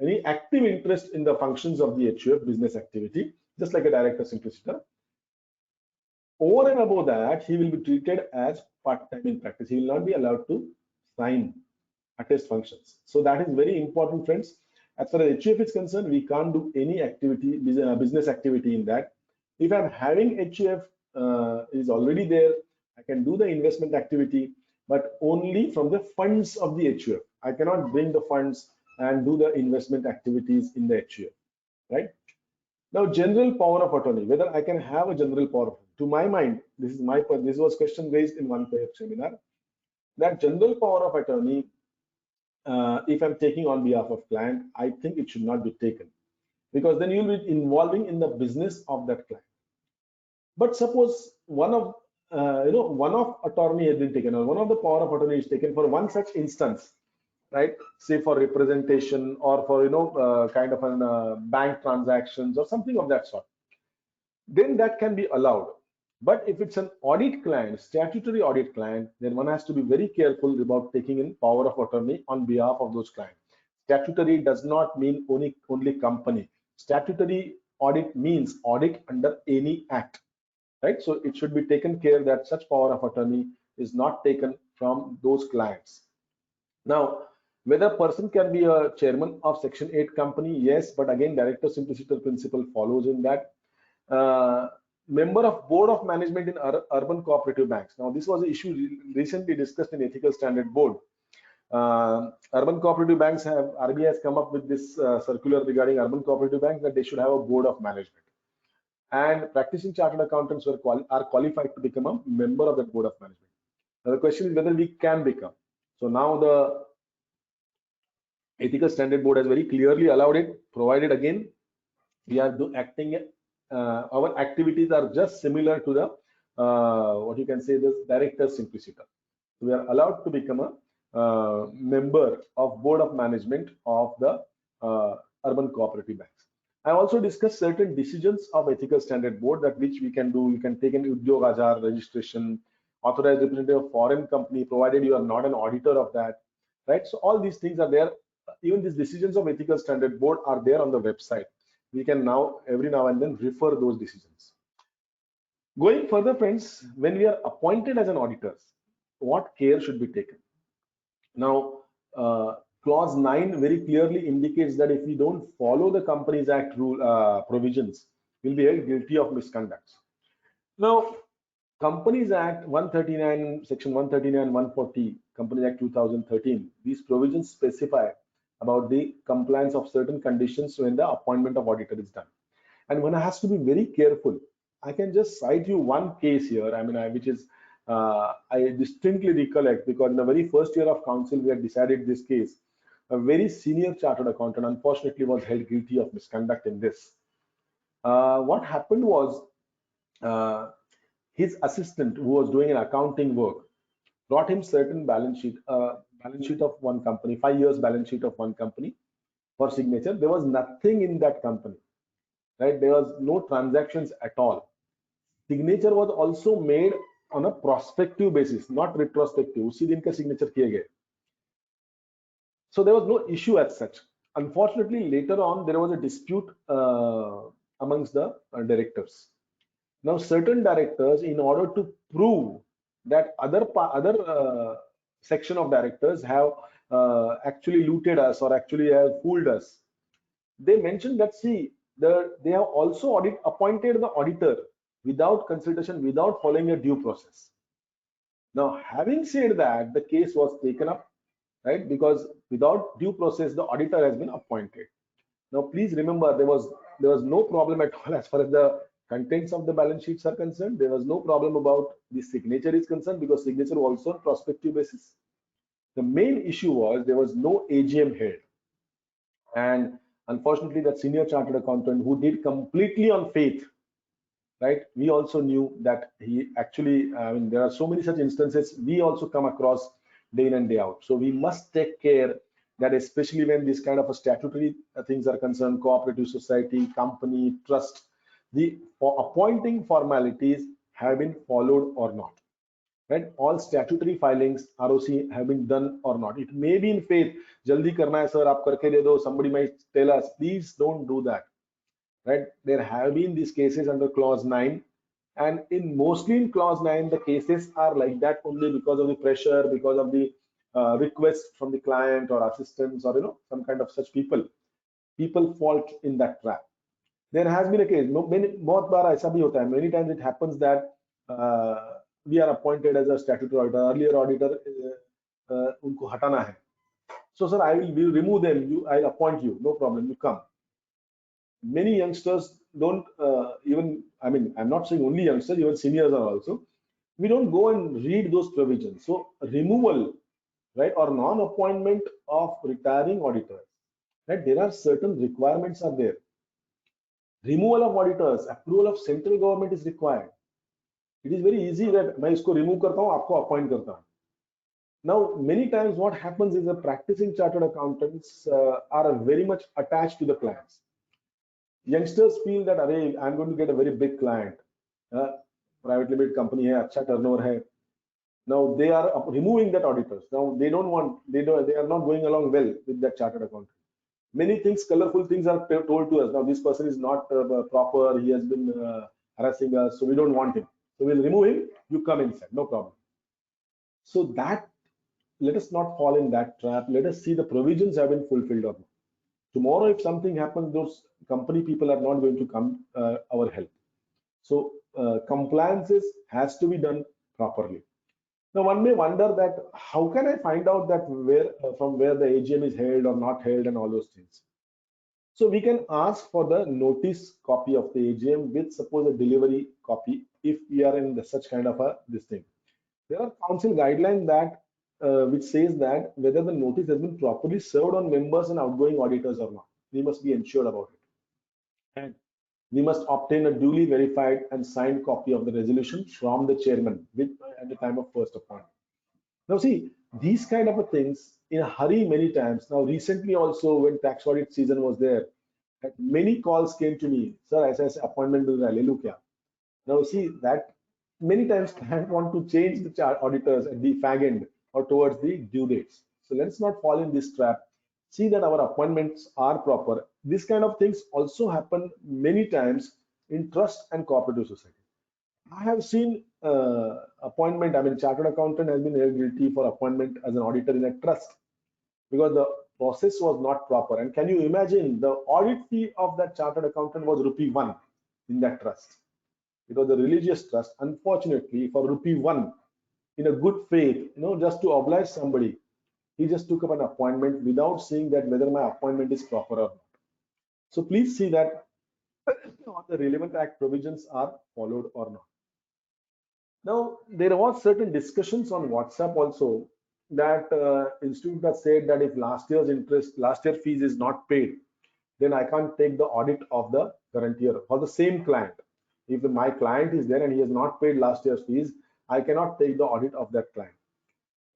any active interest in the functions of the HUF business activity, just like a director simpliciter. Over and above that, he will be treated as part-time in practice. He will not be allowed to sign attest functions. So that is very important, friends. As far as HUF is concerned, we can't do any activity, business activity in that. If I'm having HUF is already there, I can do the investment activity, but only from the funds of the HUF. I cannot bring the funds and do the investment activities in the HUF, right? Now, general power of attorney, whether I can have a general power of attorney. To my mind, this was question raised in one seminar, that general power of attorney, if I'm taking on behalf of client, I think it should not be taken, because then you'll be involving in the business of that client. But suppose one of one of attorney has been taken, or one of the power of attorney is taken for one such instance, right? Say for representation, or for kind of an bank transactions or something of that sort, then that can be allowed. But if it's an audit client, statutory audit client, then one has to be very careful about taking in power of attorney on behalf of those clients. Statutory does not mean only company. Statutory audit means audit under any act, right? So it should be taken care that such power of attorney is not taken from those clients. Now, whether person can be a chairman of Section 8 company, yes, but again, director simpliciter principle follows in that. Member of board of management in urban cooperative banks. Now, this was an issue recently discussed in ethical standard board. Urban cooperative banks RBI has come up with this circular regarding urban cooperative banks, that they should have a board of management, and practicing chartered accountants are qualified to become a member of that board of management. Now, the question is whether we can become. So now the ethical standard board has very clearly allowed it, provided again we are acting. Our activities are just similar to the what you can say, this director simpliciter. We are allowed to become a member of board of management of the urban cooperative banks. I also discussed certain decisions of ethical standard board that which we can do. You can take an Udyog Ajar registration, authorized representative of foreign company, provided you are not an auditor of that, right? So all these things are there. Even these decisions of ethical standard board are there on the website. We can now every now and then refer those decisions. Going further, friends, when we are appointed as an auditor, what care should be taken? Now, clause 9 very clearly indicates that if we don't follow the Companies Act rule provisions, we'll be held guilty of misconduct. Now, Companies Act 139, Section 139, 140, Companies Act 2013, these provisions specify about the compliance of certain conditions when the appointment of auditor is done. And one has to be very careful. I can just cite you one case here, which is, I distinctly recollect, because in the very first year of council, we had decided this case. A very senior chartered accountant, unfortunately, was held guilty of misconduct in this. What happened was, his assistant, who was doing an accounting work, brought him certain balance sheet of one company, 5 years balance sheet of one company for signature. There was nothing in that company, right? There was no transactions at all. Signature was also made on a prospective basis, not retrospective. उसी दिन का signature किए गए. So there was no issue as such. Unfortunately, later on, there was a dispute amongst the directors. Now, certain directors, in order to prove that other section of directors have actually looted us or actually have fooled us, they mentioned that, see, they have also appointed the auditor without consultation, without following a due process. Now, having said that, the case was taken up, right? Because without due process, the auditor has been appointed. Now, please remember, there was no problem at all as far as the contents of the balance sheets are concerned. There was no problem about the signature is concerned, because signature was also on prospective basis. The main issue was there was no AGM held, and unfortunately, that senior chartered accountant, who did completely on faith, right? We also knew that he actually, there are so many such instances we also come across day in and day out. So we must take care that, especially when this kind of a statutory things are concerned, cooperative society, company, trust, the appointing formalities have been followed or not, right? All statutory filings, ROC, have been done or not. It may be in faith, jaldi karna hai sir, aap karke de do, somebody might tell us, please don't do that, right? There have been these cases under clause 9, And in mostly in clause 9, the cases are like that only because of the pressure, because of the request from the client or assistants or some kind of such people fall in that trap. There has been a case, बहुत बार ऐसा भी होता है, many times it happens that we are appointed as a statutory auditor, earlier auditor, उनको हटाना है. So sir, I will remove them, I'll appoint you, no problem, you come. Many youngsters don't even, I mean, I'm not saying only youngsters, even seniors are also, we don't go and read those provisions. So removal, right, or non-appointment of retiring auditors, right, there are certain requirements are there. Removal of auditors, approval of central government is required. It is very easy that मैं इसको remove करता हूँ, आपको appoint करता हूँ. Now, many times what happens is the practicing chartered accountants are very much attached to the clients. Youngsters feel that, array, I'm going to get a very big client, private limited company hai, acha turnover hai. Now they are removing that auditors. Now they don't want, they are not going along well with that chartered accountant. Many things, colorful things are told to us. Now this person is not proper. He has been harassing us, so we don't want him. So we'll remove him. You come inside, no problem. So that, let us not fall in that trap. Let us see the provisions have been fulfilled or not. Tomorrow, if something happens, those company people are not going to come our help. So compliances has to be done properly. Now, one may wonder that how can I find out that from where the AGM is held or not held and all those things. So we can ask for the notice copy of the AGM with suppose a delivery copy if we are in such kind of this thing. There are council guidelines that which says that whether the notice has been properly served on members and outgoing auditors or not. We must be ensured about it. And we must obtain a duly verified and signed copy of the resolution from the chairman at the time of first appointment. Now see, these kind of things in a hurry many times. Now recently also when tax audit season was there, many calls came to me, sir, I said appointment will le lu kya? Now see that many times client want to change the auditors at the fag end or towards the due dates. So let's not fall in this trap. See that our appointments are proper. This kind of things also happen many times in trust and cooperative society. I have seen appointment, I mean, chartered accountant has been held guilty for appointment as an auditor in a trust because the process was not proper. And can you imagine the audit fee of that chartered accountant was ₹1 in that trust. It was a religious trust. Unfortunately, for ₹1, in a good faith, just to oblige somebody, he just took up an appointment without seeing that whether my appointment is proper or not. So please see that the relevant act provisions are followed or not. Now, there was certain discussions on WhatsApp also that institute has said that if last year fees is not paid, then I can't take the audit of the current year for the same client. If my client is there and he has not paid last year's fees, I cannot take the audit of that client.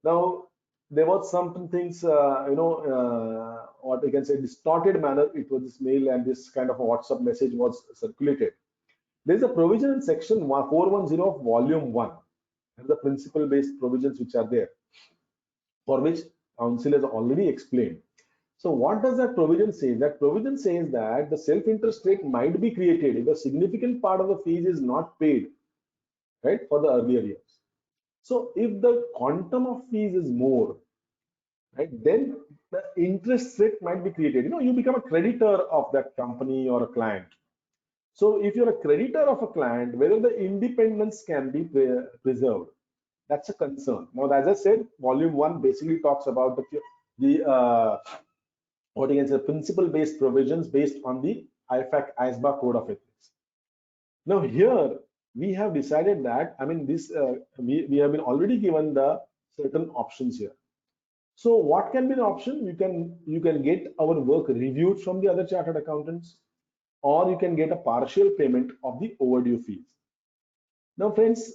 Now, there was some things, what we can say, distorted manner. It was this mail and this kind of a WhatsApp message was circulated. There is a provision in section 410 of volume 1, and the principle-based provisions which are there, for which council has already explained. So what does that provision say? That provision says that the self-interest rate might be created if a significant part of the fees is not paid, right, for the earlier years. So if the quantum of fees is more, right, then the interest rate might be created. You become a creditor of that company or a client. So if you're a creditor of a client, whether the independence can be preserved, that's a concern. Now, as I said, volume 1 basically talks about the what you can say, principle-based provisions based on the ISBA code of ethics. Now here we have decided that, I mean, this we have been already given the certain options here. So what can be the option? You can get our work reviewed from the other chartered accountants, or you can get a partial payment of the overdue fees. Now, friends,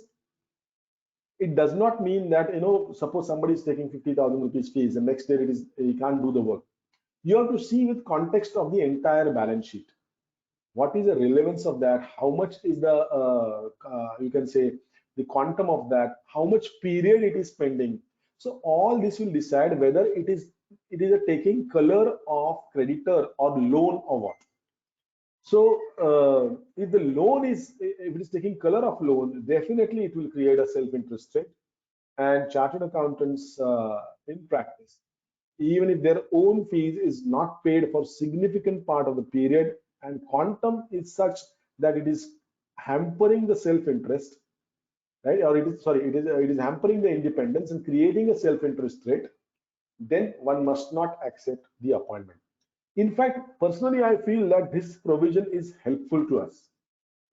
it does not mean that, suppose somebody is taking 50,000 rupees fees, and next day he can't do the work. You have to see with context of the entire balance sheet. What is the relevance of that? How much is the, you can say, the quantum of that? How much period it is pending? So all this will decide whether it is a taking color of creditor or loan or what. So if the loan is, if it is taking color of loan, definitely it will create a self-interest rate. And chartered accountants in practice, even if their own fees is not paid for significant part of the period and quantum is such that it is hampering the self-interest, right? Or it is, sorry, it is hampering the independence and creating a self-interest rate, then one must not accept the appointment. In fact, personally, I feel that this provision is helpful to us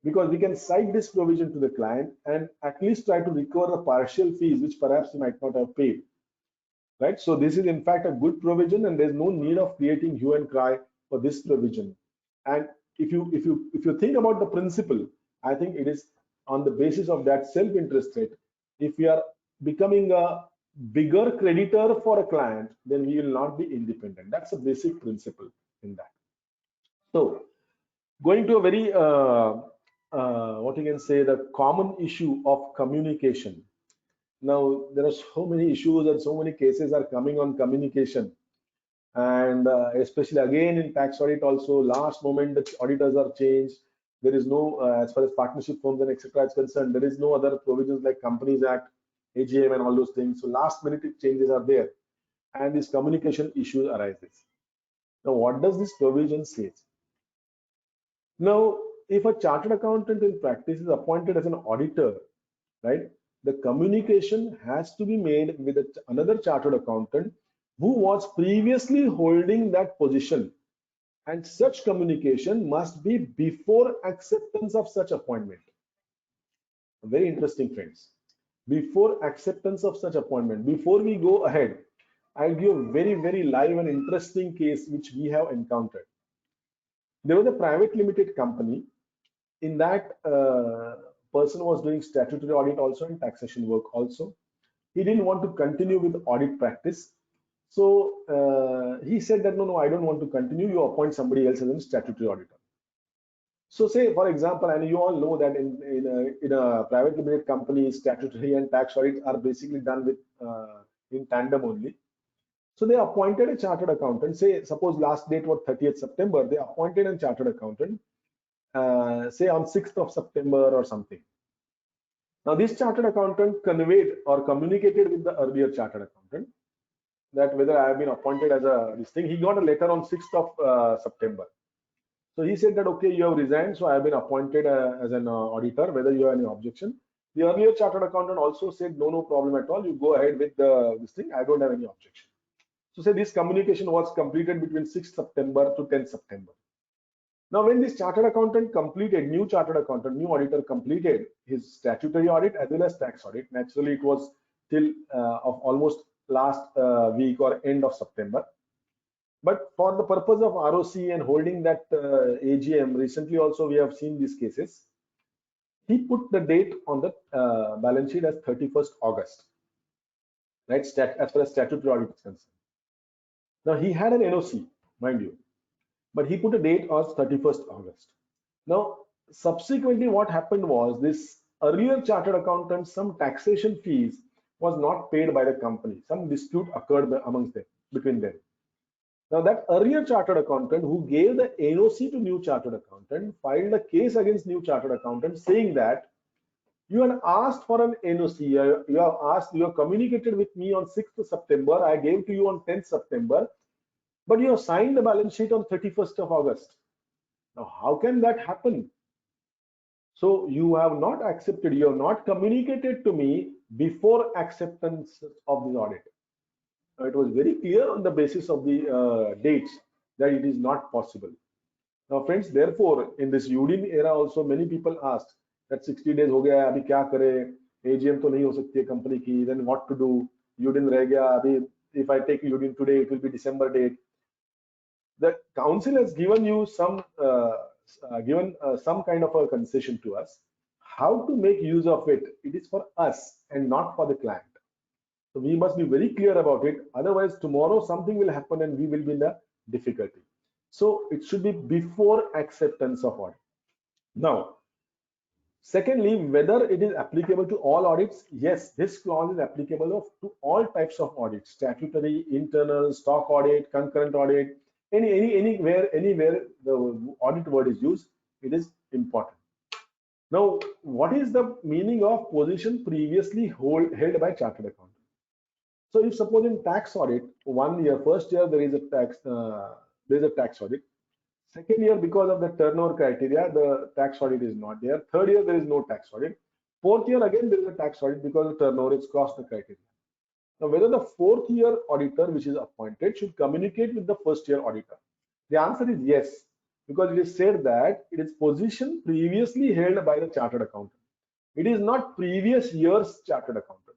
because we can cite this provision to the client and at least try to recover the partial fees which perhaps he might not have paid, right? So this is in fact a good provision and there's no need of creating hue and cry for this provision. And if you think about the principle, I think it is on the basis of that self-interest rate. If we are becoming a bigger creditor for a client, then we will not be independent. That's a basic principle in that. So going to a very what you can say, the common issue of communication. Now there are so many issues and so many cases are coming on communication, and especially again in tax audit also, last moment the auditors are changed. There is no as far as partnership forms and etc. is concerned, there is no other provisions like Companies Act, AGM and all those things. So last minute changes are there and this communication issue arises. Now what does this provision say? Now, if a chartered accountant in practice is appointed as an auditor, right, the communication has to be made with another chartered accountant who was previously holding that position. And such communication must be before acceptance of such appointment. Very interesting, friends. Before acceptance of such appointment, before we go ahead, I'll give a very, very live and interesting case which we have encountered. There was a private limited company. In that, person was doing statutory audit also and taxation work also. He didn't want to continue with audit practice. So he said that, no, I don't want to continue. You appoint somebody else as a statutory auditor. So say, for example, and you all know that in a private limited company, statutory and tax audit are basically done with in tandem only. So they appointed a chartered accountant. Say, suppose last date was 30th September. They appointed a chartered accountant, say on 6th of September or something. Now, this chartered accountant conveyed or communicated with the earlier chartered accountant that whether I have been appointed as this thing. He got a letter on 6th of September. So he said that, okay, you have resigned, so I have been appointed as an auditor, whether you have any objection. The earlier chartered accountant also said, no problem at all. You go ahead with this thing. I don't have any objection. So say this communication was completed between 6th September to 10th September. Now, when this chartered accountant completed, new chartered accountant, new auditor completed his statutory audit as well as tax audit. Naturally, it was till of almost last week or end of September. But for the purpose of ROC and holding that AGM, recently also we have seen these cases. He put the date on the balance sheet as 31st August, right? As far as statutory audit is concerned. Now he had an NOC, mind you, but he put a date as 31st August. Now, subsequently, what happened was this earlier chartered accountant, some taxation fees was not paid by the company. Some dispute occurred amongst them, between them. Now, that earlier chartered accountant who gave the NOC to new chartered accountant filed a case against new chartered accountant saying that you had asked for an NOC, you have communicated with me on 6th September, I gave to you on 10th September, but you have signed the balance sheet on 31st of August. Now, how can that happen? So you have not accepted, you have not communicated to me before acceptance of the audit. It was very clear on the basis of the dates that it is not possible. Now, friends, therefore, in this UDIN era also, many people asked that 60 days ho gaya, abhi kya kare, AGM to nahi ho sakti hai company ki, then what to do, UDIN reh gaya, abhi, if I take UDIN today, it will be December date. The council has given you some some kind of a concession to us. How to make use of it? It is for us and not for the client. So we must be very clear about it. Otherwise, tomorrow something will happen and we will be in a difficulty. So it should be before acceptance of audit. Now, secondly, whether it is applicable to all audits? Yes, this clause is applicable to all types of audits: statutory, internal, stock audit, concurrent audit, Anywhere the audit word is used, it is important. Now, what is the meaning of position previously held by chartered accountant? So, if suppose in tax audit, 1 year, first year there is a tax audit. Second year, because of the turnover criteria, the tax audit is not there. Third year, there is no tax audit. Fourth year, again, there is a tax audit because the turnover is crossed the criteria. Now, whether the fourth year auditor, which is appointed, should communicate with the first year auditor? The answer is yes, because it is said that it is position previously held by the chartered accountant. It is not previous year's chartered accountant.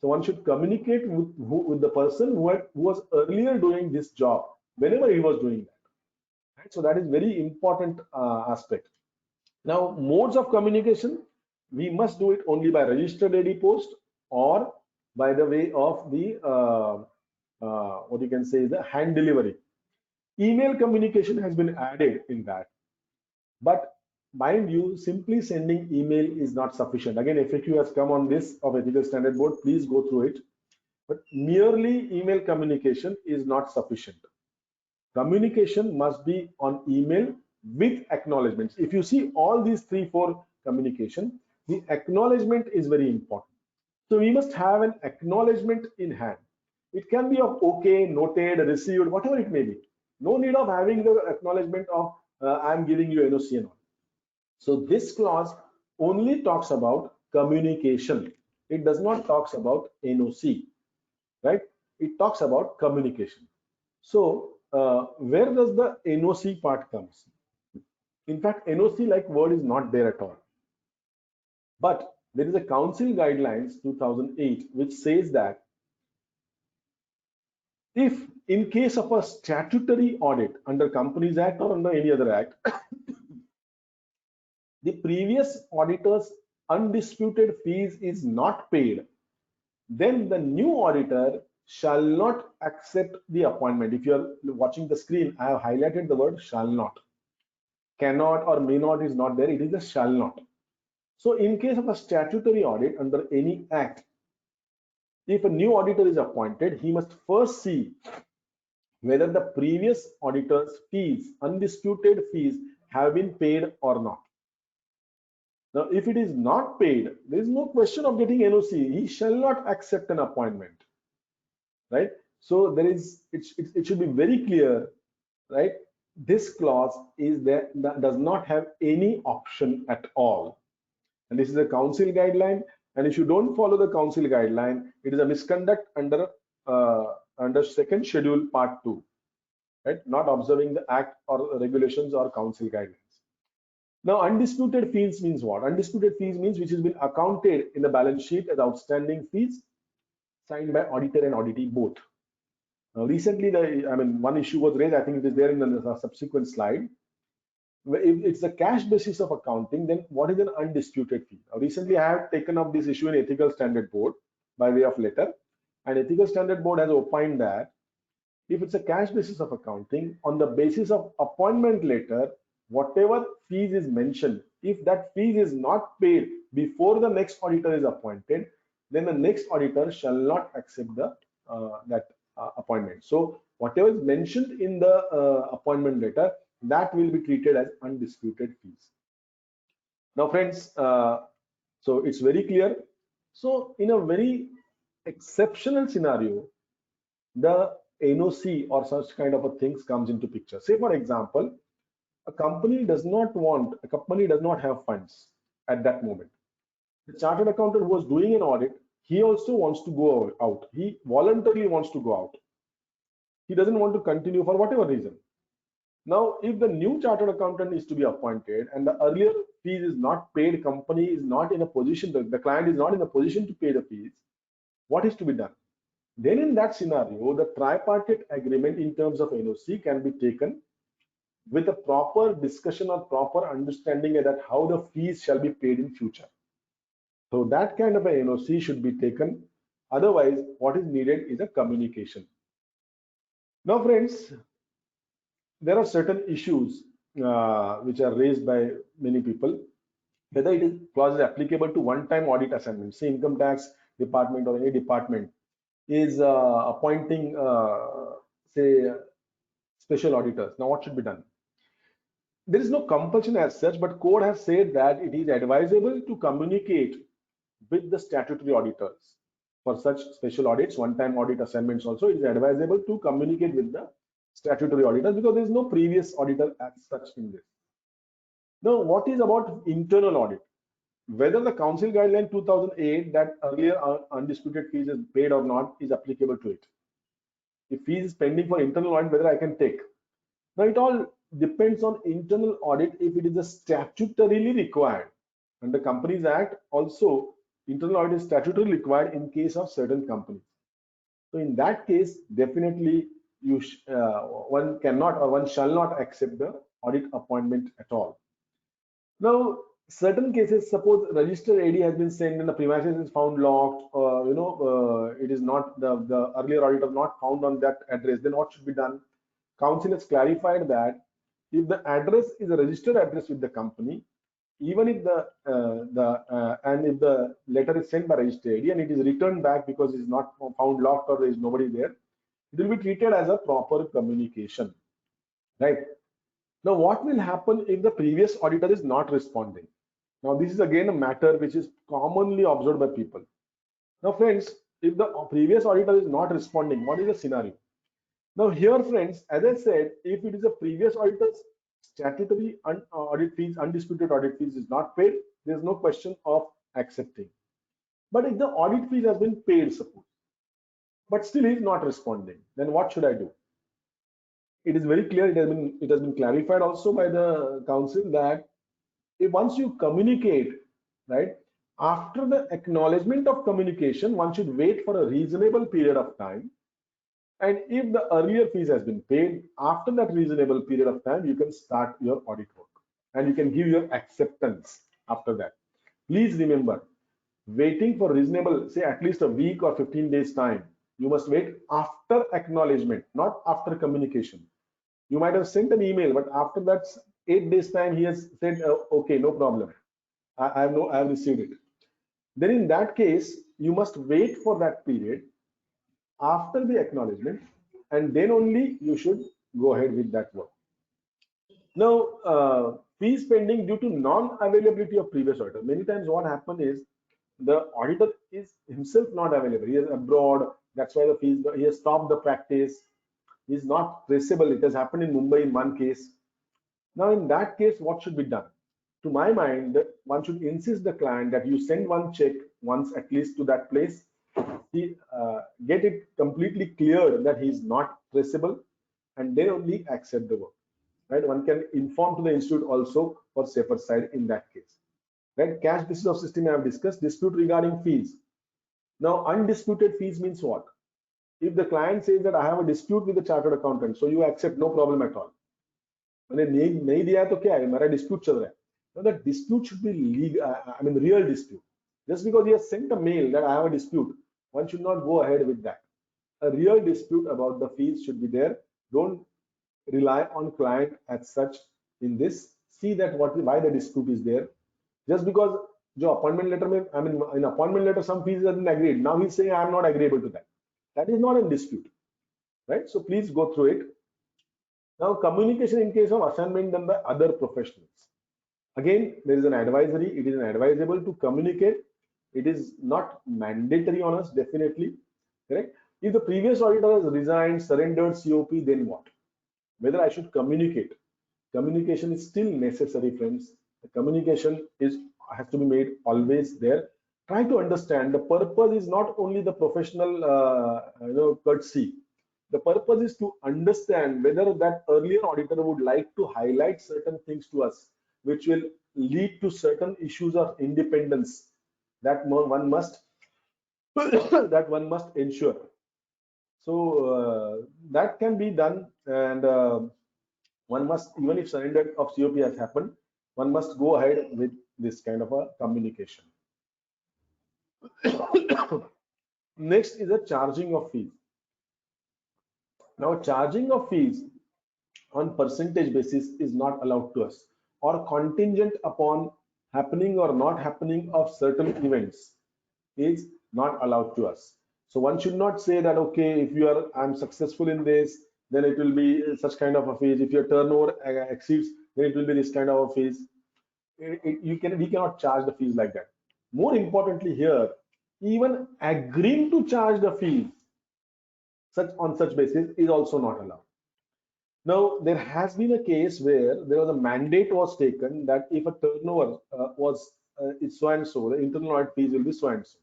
So one should communicate with the person who was earlier doing this job, whenever he was doing that. Right? So that is very important aspect. Now, modes of communication, we must do it only by registered AD post or by the way of the what you can say is the hand delivery. Email communication has been added in that, but mind you, simply sending email is not sufficient. Again, FAQ has come on this of Ethical Standard Board. Please go through it. But merely email communication is not sufficient. Communication must be on email with acknowledgements. If you see all these 3-4 communication, the acknowledgement is very important. So we must have an acknowledgement in hand. It can be of okay, noted, received, whatever it may be. No need of having the acknowledgement of I'm giving you NOC and all. So this clause only talks about communication. It does not talks about NOC, right? It talks about communication. So where does the NOC part comes? In fact, NOC like word is not there at all. But there is a council guidelines 2008 which says that if in case of a statutory audit under Companies Act or under any other act, the previous auditor's undisputed fees is not paid, then the new auditor shall not accept the appointment. If you are watching the screen, I have highlighted the word shall not. Cannot or may not is not there, it is a shall not. So in case of a statutory audit under any act, if a new auditor is appointed, he must first see whether the previous auditor's fees, undisputed fees, have been paid or not. Now, if it is not paid, there is no question of getting NOC. He shall not accept an appointment, right? So there is, it should be very clear, right? This clause is there, that does not have any option at all. And this is a council guideline. And if you don't follow the council guideline, it is a misconduct under second schedule part 2, right? Not observing the act or regulations or council guidelines. Now, undisputed fees means what? Undisputed fees means which has been accounted in the balance sheet as outstanding fees signed by auditor and auditee both. Now, recently, one issue was raised. I think it is there in the subsequent slide. If it's the cash basis of accounting, then what is an undisputed fee? Now, recently, I have taken up this issue in Ethical Standard Board by way of letter, and Ethical Standard Board has opined that if it's a cash basis of accounting, on the basis of appointment letter, whatever fees is mentioned, if that fees is not paid before the next auditor is appointed, then the next auditor shall not accept the appointment. So whatever is mentioned in the appointment letter, that will be treated as undisputed fees. Now, friends, so it's very clear. So in a very exceptional scenario, the NOC or such kind of a things comes into picture. Say, for example, a company does not have funds at that moment. The chartered accountant who was doing an audit, he also wants to go out. He voluntarily wants to go out. He doesn't want to continue for whatever reason. Now, if the new chartered accountant is to be appointed and the earlier fees is not paid, company is not in a position, the client is not in a position to pay the fees, what is to be done? Then in that scenario, the tripartite agreement in terms of NOC can be taken with a proper discussion or proper understanding that how the fees shall be paid in future. So that kind of a NOC should be taken. Otherwise, what is needed is a communication. Now, friends, there are certain issues which are raised by many people, whether it is clause is applicable to one-time audit assignment. Say income tax department or any department is appointing, say, special auditors. Now, what should be done? There is no compulsion as such, but code has said that it is advisable to communicate with the statutory auditors for such special audits, one-time audit assignments. Also, it is advisable to communicate with the statutory auditors because there is no previous auditor as such in this. Now, what is about internal audit? Whether the council guideline 2008 that earlier undisputed fees is paid or not is applicable to it. If fees is pending for internal audit, whether I can take. Now, it all depends on internal audit if it is a statutorily required. Under Companies Act, also internal audit is statutorily required in case of certain companies. So in that case, definitely one cannot or one shall not accept the audit appointment at all. Now, certain cases, suppose registered AD has been sent and the premises is found locked, it is not the earlier auditor not found on that address, then what should be done? Council has clarified that if the address is a registered address with the company, even if if the letter is sent by registered AD and it is returned back because it is not found locked or there is nobody there, it will be treated as a proper communication, right? Now, what will happen if the previous auditor is not responding? Now, this is again a matter which is commonly observed by people. Now, friends, if the previous auditor is not responding, what is the scenario? Now, here, friends, as I said, if it is a previous auditor's statutory audit fees, undisputed audit fees is not paid, there is no question of accepting. But if the audit fees has been paid, suppose, but still he is not responding, then what should I do? It is very clear, it has been clarified also by the council that if once you communicate, right, after the acknowledgement of communication, one should wait for a reasonable period of time. And if the earlier fees has been paid, after that reasonable period of time, you can start your audit work and you can give your acceptance after that. Please remember, waiting for reasonable, say at least a week or 15 days time, you must wait after acknowledgement, not after communication. You might have sent an email, but after that 8 days time, he has said, okay, no problem. I have received it. Then in that case, you must wait for that period after the acknowledgement, and then only you should go ahead with that work. Now, fees pending due to non-availability of previous auditor. Many times what happens is the auditor is himself not available. He is abroad. That's why the fees, he has stopped the practice. He is not traceable. It has happened in Mumbai in one case. Now, in that case, what should be done? To my mind, one should insist the client that you send one check once at least to that place. He get it completely cleared that he is not traceable, and then only accept the work. Right? One can inform to the institute also for safer side in that case. Right? Cash basis of system I have discussed. Dispute regarding fees. Now, undisputed fees means what? If the client says that I have a dispute with the chartered accountant, so you accept, no problem at all. नहीं दिया तो क्या है, मेरा dispute चल रहा है. Now that dispute should be legal, real dispute. Just because he has sent a mail that I have a dispute, one should not go ahead with that. A real dispute about the fees should be there. Don't rely on client as such in this. See that why the dispute is there. Just because the appointment letter, in appointment letter some fees have been agreed. Now he's saying I am not agreeable to that. That is not a dispute, right? So please go through it. Now, communication in case of assignment done by other professionals. Again, there is an advisory. It is advisable to communicate. It is not mandatory on us, definitely. Correct? If the previous auditor has resigned, surrendered COP, then what? Whether I should communicate. Communication is still necessary, friends. The communication has to be made always there. Try to understand the purpose is not only the professional courtesy. The purpose is to understand whether that earlier auditor would like to highlight certain things to us, which will lead to certain issues of independence that one must ensure. So that can be done, and one must, even if surrender of COP has happened, one must go ahead with this kind of a communication. Next is the charging of fees. Now, charging of fees on percentage basis is not allowed to us, or contingent upon happening or not happening of certain events is not allowed to us. So one should not say that, okay, if I'm successful in this, then it will be such kind of a fees. If your turnover exceeds, then it will be this kind of a fees. We cannot charge the fees like that. More importantly here, even agreeing to charge the fees on such basis is also not allowed. Now, there has been a case where there was a mandate was taken that if a turnover was is so and so, the internal audit fees will be so and so.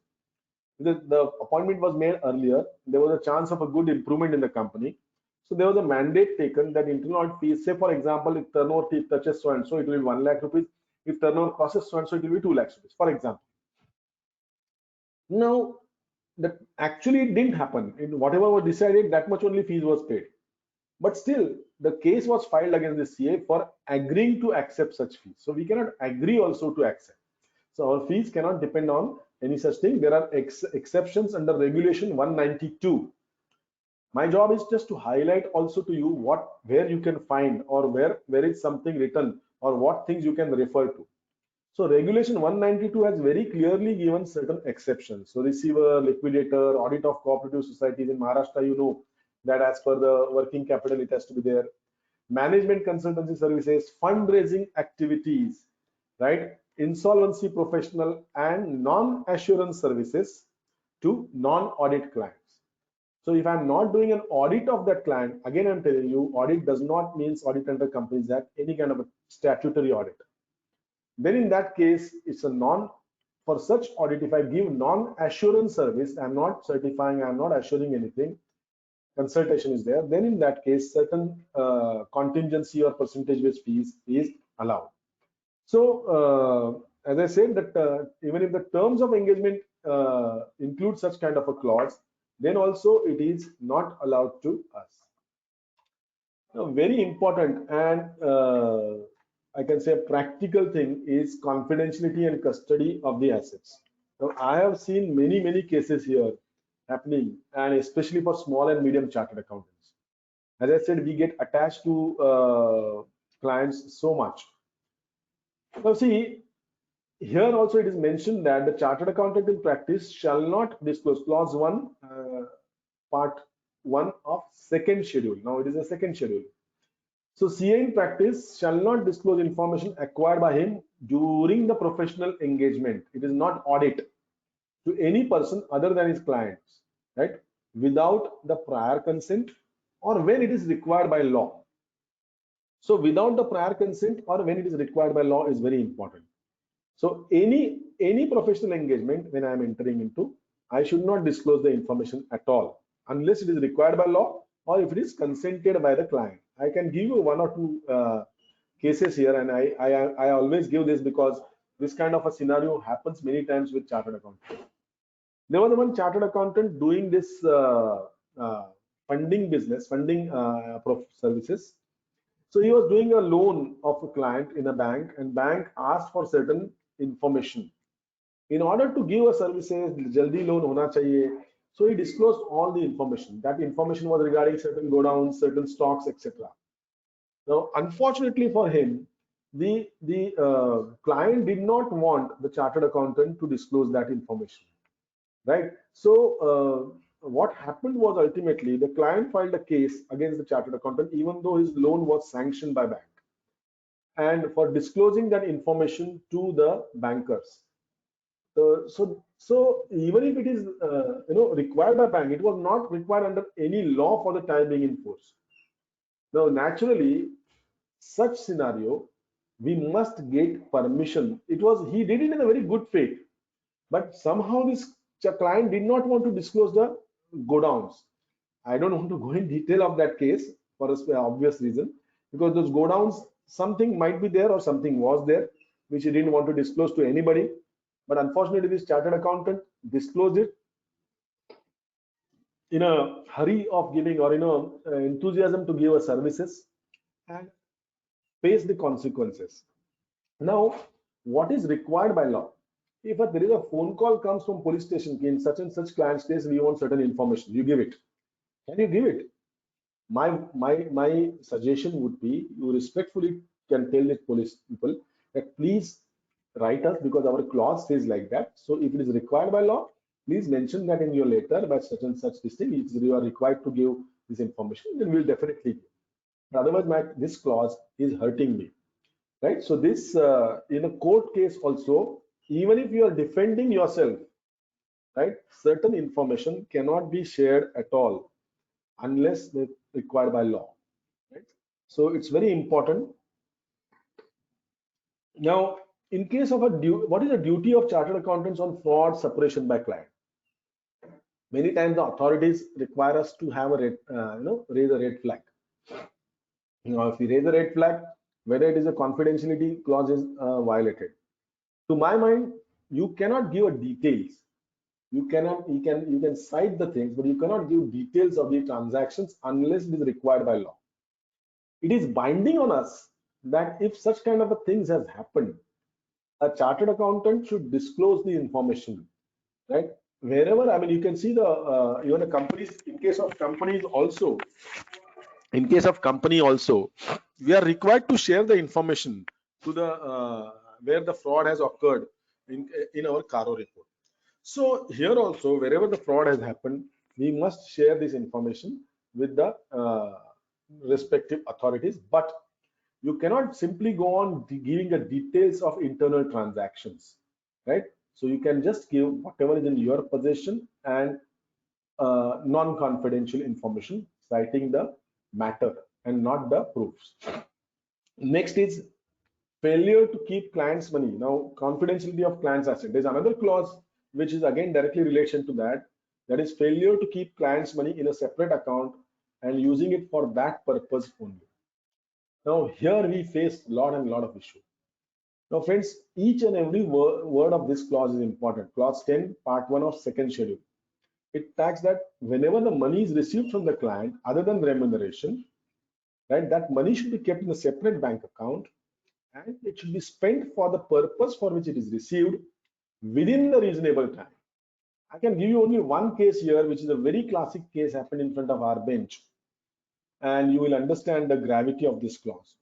The appointment was made earlier. There was a chance of a good improvement in the company. So there was a mandate taken that internal audit fees, say for example, if turnover touches so and so, it will be 1 lakh rupees. If turnover crosses so and so, it will be 2 lakhs rupees, for example. Now, that actually didn't happen. In whatever was decided, that much only fees was paid. But still, the case was filed against the CA for agreeing to accept such fees. So we cannot agree also to accept. So our fees cannot depend on any such thing. There are exceptions under regulation 192. My job is just to highlight also to you where you can find, or where is something written, or what things you can refer to. So regulation 192 has very clearly given certain exceptions. So receiver, liquidator, audit of cooperative societies in Maharashtra, you know that as per the working capital, it has to be there. Management consultancy services, fundraising activities, right? Insolvency professional and non-assurance services to non-audit clients. So if I'm not doing an audit of that client, again, I'm telling you, audit does not mean audit under Companies Act, any kind of a statutory audit. Then in that case, it's a for such audit, if I give non-assurance service, I'm not certifying, I'm not assuring anything, consultation is there, then in that case, certain contingency or percentage-based fees is allowed. So, as I said, that even if the terms of engagement include such kind of a clause, then also it is not allowed to us. Now, very important and I can say a practical thing is confidentiality and custody of the assets. Now, I have seen many cases here happening, and especially for small and medium chartered accountants. As I said, we get attached to clients so much. Now, see, here also it is mentioned that the chartered accountant in practice shall not disclose clause 1, part 1 of second schedule. Now, it is a second schedule. So CA in practice shall not disclose information acquired by him during the professional engagement. It is not audit to any person other than his clients, right? Without the prior consent or when it is required by law. So without the prior consent or when it is required by law is very important. So any professional engagement when I am entering into, I should not disclose the information at all unless it is required by law or if it is consented by the client. I can give you 1 or 2 cases here, and I always give this because this kind of a scenario happens many times with chartered accountants. There was one chartered accountant doing this funding business, funding services. So he was doing a loan of a client in a bank, and bank asked for certain information. In order to give a services, jaldi loan hona chahiye. So he disclosed all the information. That information was regarding certain godowns, certain stocks, etc. Now, unfortunately for him, the client did not want the chartered accountant to disclose that information, right? So what happened was ultimately the client filed a case against the chartered accountant, even though his loan was sanctioned by bank, and for disclosing that information to the bankers. So even if it is required by bank, it was not required under any law for the time being in force. Now, naturally, such scenario, we must get permission. He did it in a very good faith, but somehow this client did not want to disclose the godowns. I don't want to go in detail of that case for an obvious reason, because those godowns, something might be there or something was there, which he didn't want to disclose to anybody. But unfortunately, this chartered accountant disclosed it in a hurry of giving or enthusiasm to give us services and face the consequences. Now, what is required by law? If there is a phone call comes from police station in such and such client case, we want certain information, you give it. Can you give it? My suggestion would be you respectfully can tell the police people that please write us because our clause says like that. So if it is required by law, please mention that in your letter by such and such this thing. You are required to give this information, then we'll definitely give. But otherwise, this clause is hurting me, right? So this in a court case also, even if you are defending yourself, right, certain information cannot be shared at all unless required by law, right? So it's very important. Now, in case of what is the duty of chartered accountants on fraud separation by client? Many times the authorities require us to have a raise a red flag. If we raise a red flag, whether it is a confidentiality clause is violated. To my mind, you cannot give a details. You can cite the things, but you cannot give details of the transactions unless it is required by law. It is binding on us that if such kind of a things has happened, a chartered accountant should disclose the information, right? Wherever, I mean, you can see the even the companies, in case of companies also, we are required to share the information to the where the fraud has occurred in our Caro report. So here also, wherever the fraud has happened, we must share this information with the respective authorities, but you cannot simply go on giving the details of internal transactions, right? So you can just give whatever is in your possession and non-confidential information citing the matter and not the proofs. Next is failure to keep clients' money. Now, confidentiality of clients' asset. There's another clause which is again directly relation to that. That is failure to keep clients' money in a separate account and using it for that purpose only. Now, here we face lot of issues. Now, friends, each and every word of this clause is important. Clause 10, part 1 of second schedule. It tags that whenever the money is received from the client, other than remuneration, right, that money should be kept in a separate bank account and it should be spent for the purpose for which it is received within the reasonable time. I can give you only one case here, which is a very classic case happened in front of our bench, and you will understand the gravity of this clause.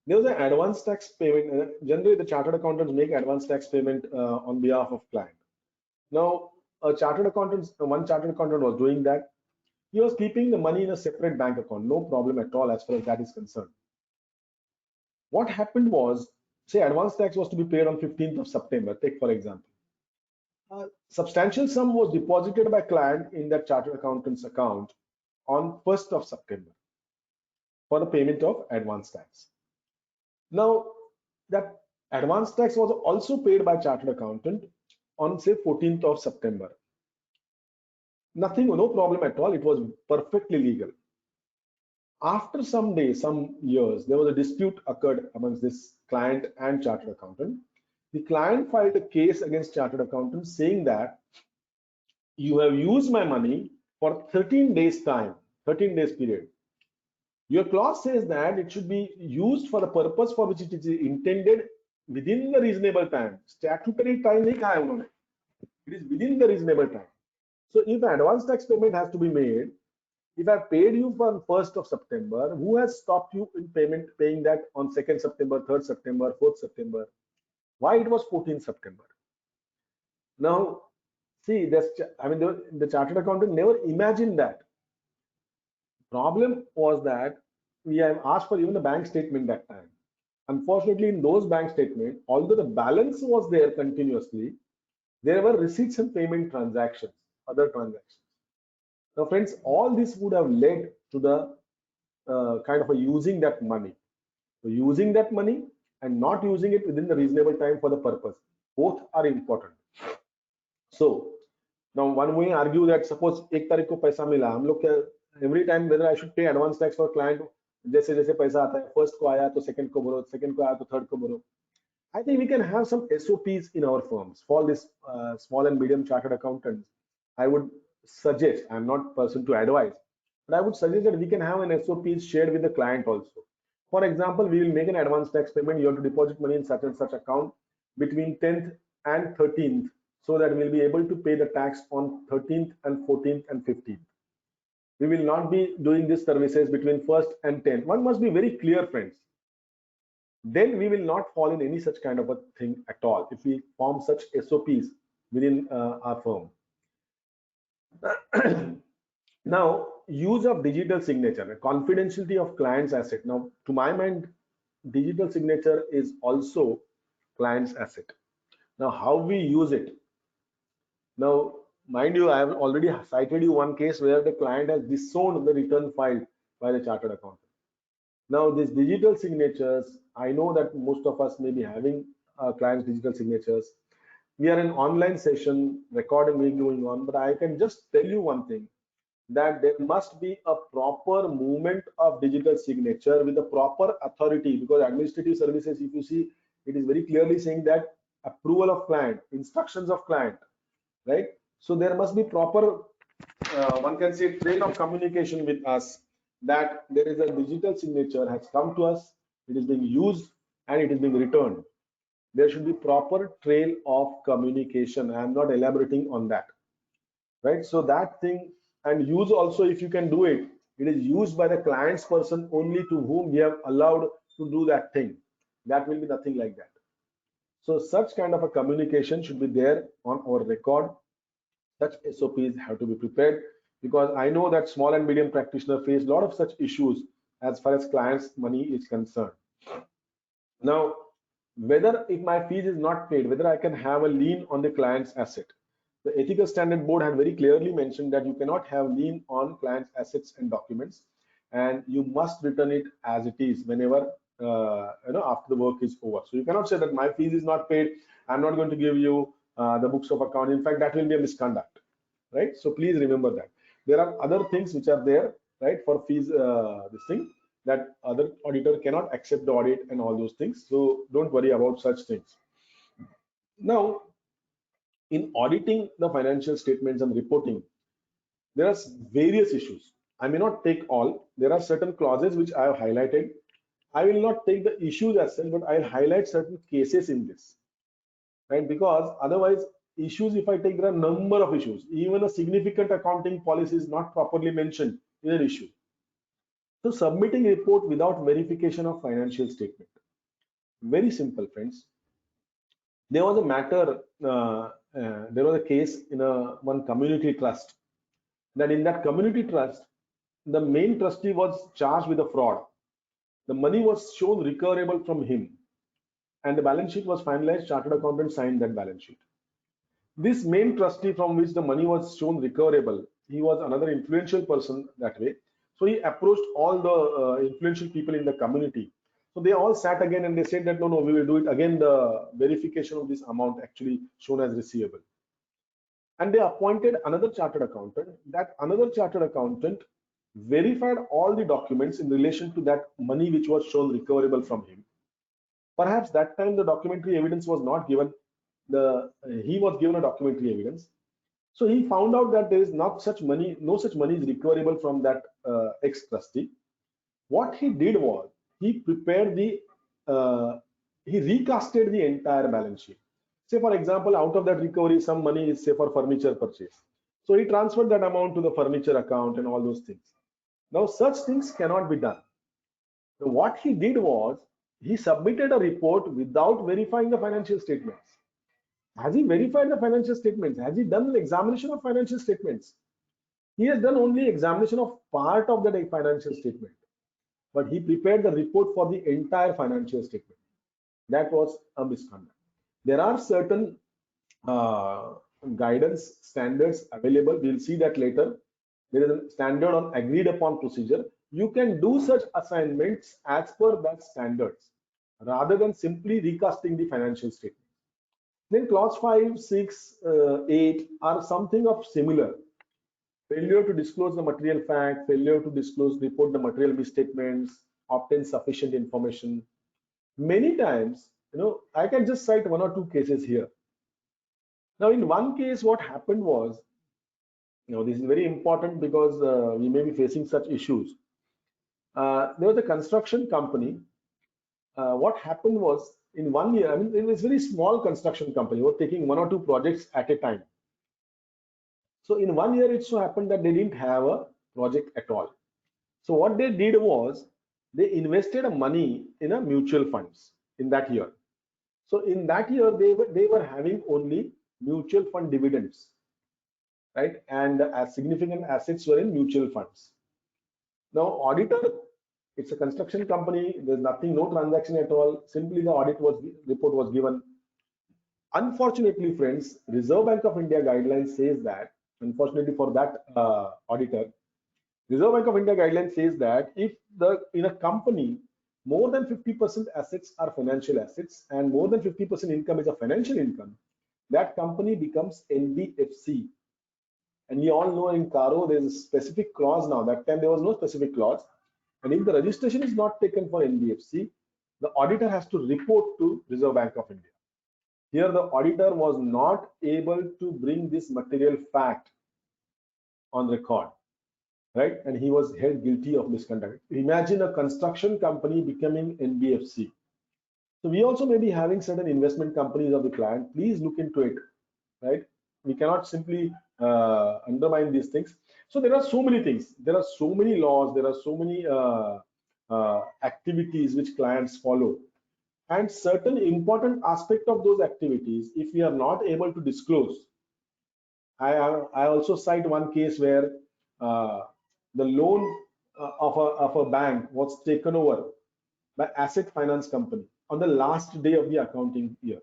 There was an advance tax payment. Generally, the chartered accountants make advance tax payment on behalf of client. Now, one chartered accountant was doing that. He was keeping the money in a separate bank account, no problem at all as far as that is concerned. What happened was, say advance tax was to be paid on 15th of September, take for example. A substantial sum was deposited by client in that chartered accountant's account on 1st of September for the payment of advance tax. Now, that advance tax was also paid by chartered accountant on say 14th of September. Nothing, no problem at all. It was perfectly legal. After some days, some years, there was a dispute occurred amongst this client and chartered accountant. The client filed a case against chartered accountant saying that you have used my money for 13 days time, 13 days period. Your clause says that it should be used for the purpose for which it is intended within the reasonable time. Statutory time nahi kaha hai unhone. It is within the reasonable time. So if advance tax payment has to be made, if I paid you for 1st of September, who has stopped you in paying that on 2nd September, 3rd September, 4th September? Why it was 14th September? Now, see, the chartered accountant never imagined that. Problem was that we have asked for even the bank statement that time. Unfortunately, in those bank statements, although the balance was there continuously, there were receipts and payment transactions, other transactions. Now, friends, all this would have led to the kind of using that money. So using that money and not using it within the reasonable time for the purpose. Both are important. So now one may argue that suppose 1 तारीख को पैसा मिला, हम लोग क्या every time whether I should pay advance tax for client, जैसे जैसे पैसा आता है, first को आया तो second को भरो, second को आया तो third को भरो. I think we can have some SOPs in our firms for this small and medium chartered accountants. I would suggest, I'm not person to advise, but I would suggest that we can have an SOP shared with the client also. For example, we will make an advance tax payment. You have to deposit money in such and such account between 10th and 13th, so that we'll be able to pay the tax on 13th and 14th and 15th. We will not be doing these services between 1st and 10th. One must be very clear, friends. Then we will not fall in any such kind of a thing at all if we form such SOPs within our firm. Now, use of digital signature, confidentiality of client's asset. Now, to my mind, digital signature is also client's asset. Now, how we use it? Now, mind you, I have already cited you one case where the client has disowned the return filed by the chartered accountant. Now, these digital signatures, I know that most of us may be having clients' digital signatures. We are in online session, recording will be going on, but I can just tell you one thing, that there must be a proper movement of digital signature with a proper authority, because administrative services, if you see, it is very clearly saying that approval of client, instructions of client, right? So there must be proper, one can say, trail of communication with us, that there is a digital signature has come to us, it is being used and it is being returned. There should be proper trail of communication. I am not elaborating on that, right? So that thing, and use also, if you can do it, it is used by the client's person only to whom we have allowed to do that thing. That will be nothing like that. So such kind of a communication should be there on our record. Such SOPs have to be prepared, because I know that small and medium practitioners face a lot of such issues as far as clients' money is concerned. Now, whether if my fees is not paid, whether I can have a lien on the client's asset. The Ethical Standard Board had very clearly mentioned that you cannot have lien on client's assets and documents, and you must return it as it is whenever after the work is over. So you cannot say that my fees is not paid, I'm not going to give you the books of account. In fact, that will be a misconduct, right? So please remember that there are other things which are there, right, for fees, this thing, that other auditor cannot accept the audit and all those things. So don't worry about such things. Now, in auditing the financial statements and reporting, there are various issues. I may not take all. There are certain clauses which I have highlighted. I will not take the issues as such, but I'll highlight certain cases in this, right? Because otherwise, issues, if I take, there are a number of issues. Even a significant accounting policy is not properly mentioned in an issue. So submitting report without verification of financial statement. Very simple, friends. There was a matter, there was a case in one community trust, that in that community trust, the main trustee was charged with a fraud. The money was shown recoverable from him, and the balance sheet was finalized. Chartered accountant signed that balance sheet. This main trustee from which the money was shown recoverable, he was another influential person that way. So he approached all the influential people in the community. So they all sat again and they said that no, we will do it again, the verification of this amount actually shown as receivable. And they appointed another chartered accountant. That another chartered accountant verified all the documents in relation to that money which was shown recoverable from him. Perhaps that time the documentary evidence was not given. He was given a documentary evidence. So he found out that there is not such money, no such money is recoverable from that ex-trustee. What he did was he prepared the, he recasted the entire balance sheet. Say for example, out of that recovery, some money is say for furniture purchase. So he transferred that amount to the furniture account and all those things. Now such things cannot be done. So what he did was he submitted a report without verifying the financial statements. Has he verified the financial statements? Has he done an examination of financial statements? He has done only examination of part of that financial statement, but he prepared the report for the entire financial statement. That was a misconduct. There are certain guidance standards available. We'll see that later. There is a standard on agreed upon procedure. You can do such assignments as per that standards rather than simply recasting the financial statement. Then clause 5, 6, 8 are something of similar. Failure to disclose the material fact, failure to report the material misstatements, obtain sufficient information. Many times, I can just cite one or two cases here. Now, in one case, what happened was, this is very important because we may be facing such issues. There was a construction company. What happened was, in 1 year, it was a very small construction company. We were taking one or two projects at a time. So in 1 year, it so happened that they didn't have a project at all. So what they did was they invested money in a mutual funds in that year. So in that year, they were having only mutual fund dividends, right? And as significant assets were in mutual funds. Now, auditor, it's a construction company. There's nothing, no transaction at all. Simply the report was given. Unfortunately, friends, Reserve Bank of India guidelines says that, unfortunately for that auditor, Reserve Bank of India guidelines says that if in a company more than 50% assets are financial assets and more than 50% income is a financial income, that company becomes NBFC. And we all know in Caro there is a specific clause now. That time there was no specific clause. And if the registration is not taken for NBFC, the auditor has to report to Reserve Bank of India. Here the auditor was not able to bring this material fact on record, right? And he was held guilty of misconduct. Imagine a construction company becoming NBFC. So we also may be having certain investment companies of the client. Please look into it, right? We cannot simply undermine these things. So there are so many things. There are so many laws. There are so many activities which clients follow. And certain important aspect of those activities, if we are not able to disclose, I also cite one case where the loan of a bank was taken over by asset finance company on the last day of the accounting year.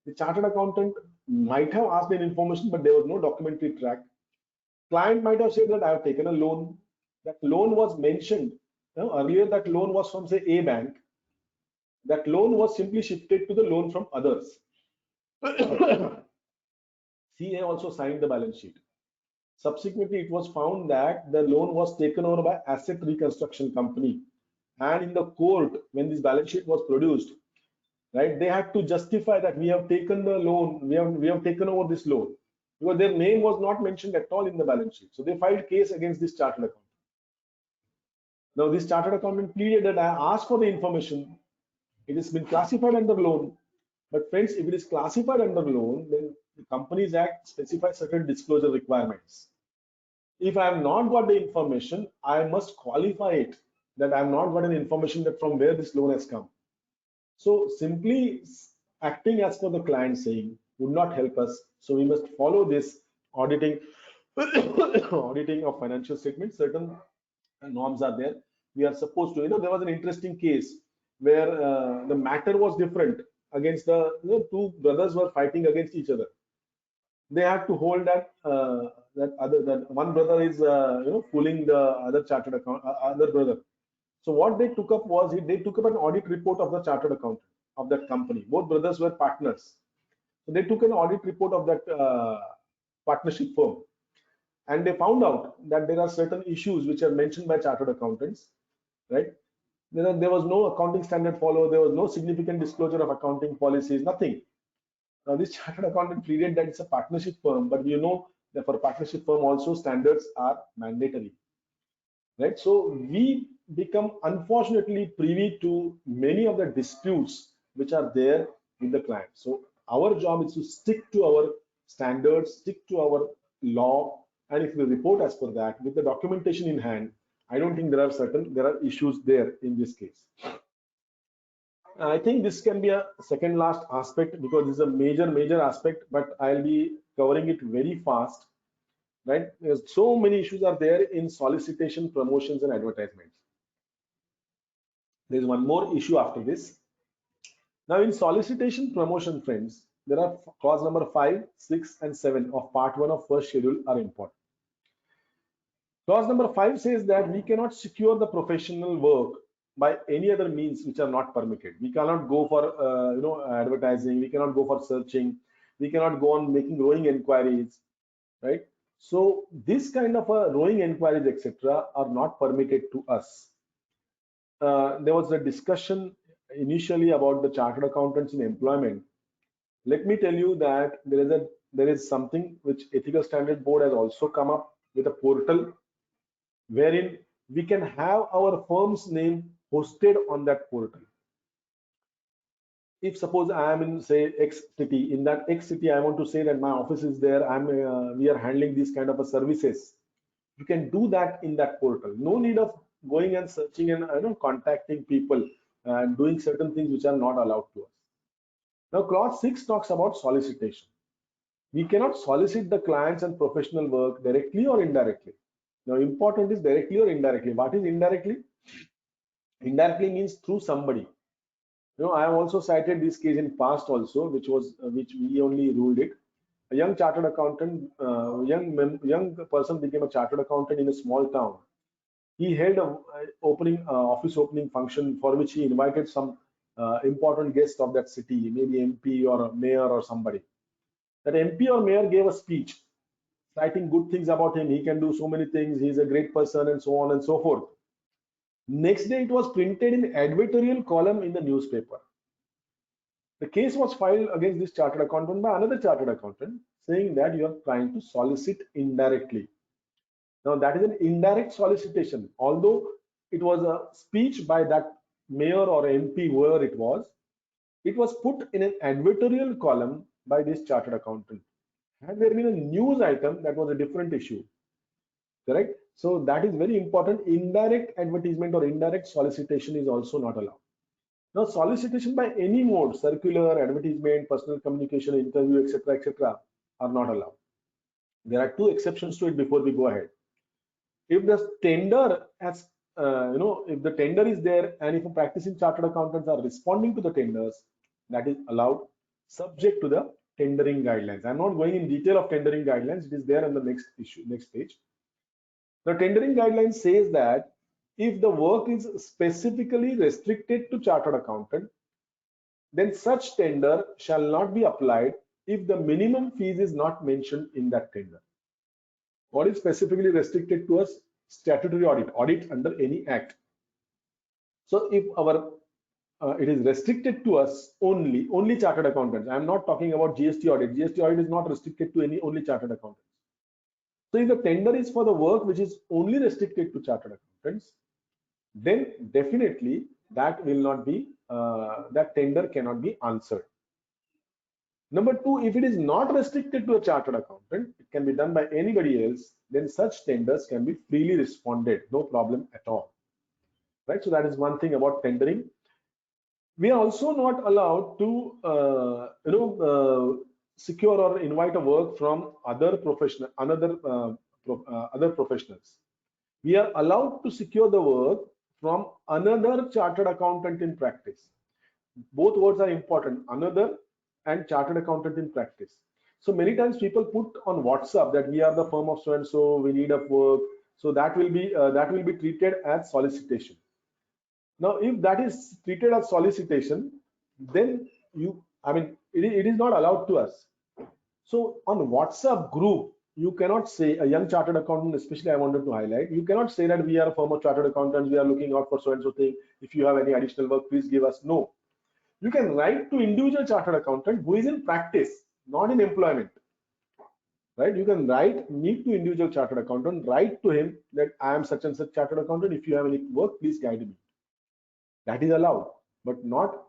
The chartered accountant might have asked an information, but there was no documentary track. Client might have said that I have taken a loan. That loan was mentioned. Earlier, that loan was from, say, A bank. That loan was simply shifted to the loan from others. CA also signed the balance sheet. Subsequently, it was found that the loan was taken over by asset reconstruction company. And in the court, when this balance sheet was produced, right, they had to justify that we have taken the loan, we have taken over this loan, because their name was not mentioned at all in the balance sheet. So they filed case against this chartered accountant. Now this chartered accountant pleaded that I asked for the information, it has been classified under loan. But friends, if it is classified under loan, then the Companies Act specifies certain disclosure requirements. If I have not got the information, I must qualify it that I have not got an information that from where this loan has come. So simply acting as per the client saying would not help us. So we must follow this auditing auditing of financial statements. Certain norms are there. We are supposed to, there was an interesting case where the matter was different against the, two brothers were fighting against each other. They have to hold that that one brother is fooling the other chartered other brother. So what they took up was they took up an audit report of the chartered accountant of that company. Both brothers were partners. So they took an audit report of that partnership firm, and they found out that there are certain issues which are mentioned by chartered accountants, right? There was no accounting standard followed. There was no significant disclosure of accounting policies, nothing. Now, this chartered accountant pleaded that it's a partnership firm, but you know that for partnership firm also standards are mandatory, right? So we become unfortunately privy to many of the disputes which are there with the client. So our job is to stick to our standards, stick to our law, and if we report as per that with the documentation in hand, I don't think there are issues there in this case. I think this can be a second last aspect because this is a major aspect, but I'll be covering it very fast, right? There's so many issues are there in solicitation, promotions, and advertisements. There's one more issue after this. Now in solicitation promotion, friends, there are clause number 5, 6, and 7 of part 1 of first schedule are important. Clause number 5 says that we cannot secure the professional work by any other means which are not permitted. We cannot go for advertising. We cannot go for searching. We cannot go on making rowing inquiries, right? So this kind of rowing inquiries, etc., are not permitted to us. There was a discussion initially about the chartered accountants in employment. Let me tell you that there is something which Ethical Standard Board has also come up with a portal wherein we can have our firm's name hosted on that portal. If suppose I am in, say, X city, in that X city I want to say that my office is there, we are handling these kind of services, you can do that in that portal. No need of going and searching and contacting people and doing certain things which are not allowed to us. Now clause 6 talks about solicitation. We cannot solicit the clients and professional work directly or indirectly. Now, important is directly or indirectly. What is indirectly? Indirectly means through somebody. I have also cited this case in past also, which we only ruled it. A young chartered accountant, young person became a chartered accountant in a small town. He held a office opening function for which he invited some important guest of that city, maybe MP or a mayor or somebody. That MP or mayor gave a speech citing good things about him. He can do so many things. He's a great person, and so on and so forth. Next day, it was printed in editorial column in the newspaper. The case was filed against this chartered accountant by another chartered accountant, saying that you are trying to solicit indirectly. Now, that is an indirect solicitation. Although it was a speech by that mayor or MP, whoever it was put in an editorial column by this chartered accountant. Had there been a news item, that was a different issue. Correct? So that is very important. Indirect advertisement or indirect solicitation is also not allowed. Now, solicitation by any mode, circular, advertisement, personal communication, interview, etc., are not allowed. There are two exceptions to it before we go ahead. If the tender has, if the tender is there, and if practicing chartered accountants are responding to the tenders, that is allowed, subject to the tendering guidelines. I'm not going in detail of tendering guidelines. It is there on the next page. The tendering guidelines says that if the work is specifically restricted to chartered accountant, then such tender shall not be applied if the minimum fees is not mentioned in that tender. What is specifically restricted to us? Statutory audit under any act. So if it is restricted to us only chartered accountants. I'm not talking about GST audit. GST audit is not restricted to only chartered accountants. So if the tender is for the work which is only restricted to chartered accountants, then definitely that will not be, that tender cannot be answered. Number two, if it is not restricted to a chartered accountant, it can be done by anybody else, then such tenders can be freely responded, no problem at all. Right? So that is one thing about tendering. We are also not allowed to, secure or invite a work from other professionals. We are allowed to secure the work from another chartered accountant in practice. Both words are important, another and chartered accountant in practice. So many times people put on WhatsApp that we are the firm of so and so, we need a work. So that will be treated as solicitation. Now, if that is treated as solicitation, then it is not allowed to us. So on WhatsApp group, you cannot say, a young chartered accountant, especially I wanted to highlight, you cannot say that we are a firm of chartered accountants, we are looking out for so and so thing. If you have any additional work, please give us. No. You can write to individual chartered accountant who is in practice, not in employment. Right? You can meet to individual chartered accountant, write to him that I am such and such chartered accountant. If you have any work, please guide me. That is allowed, but not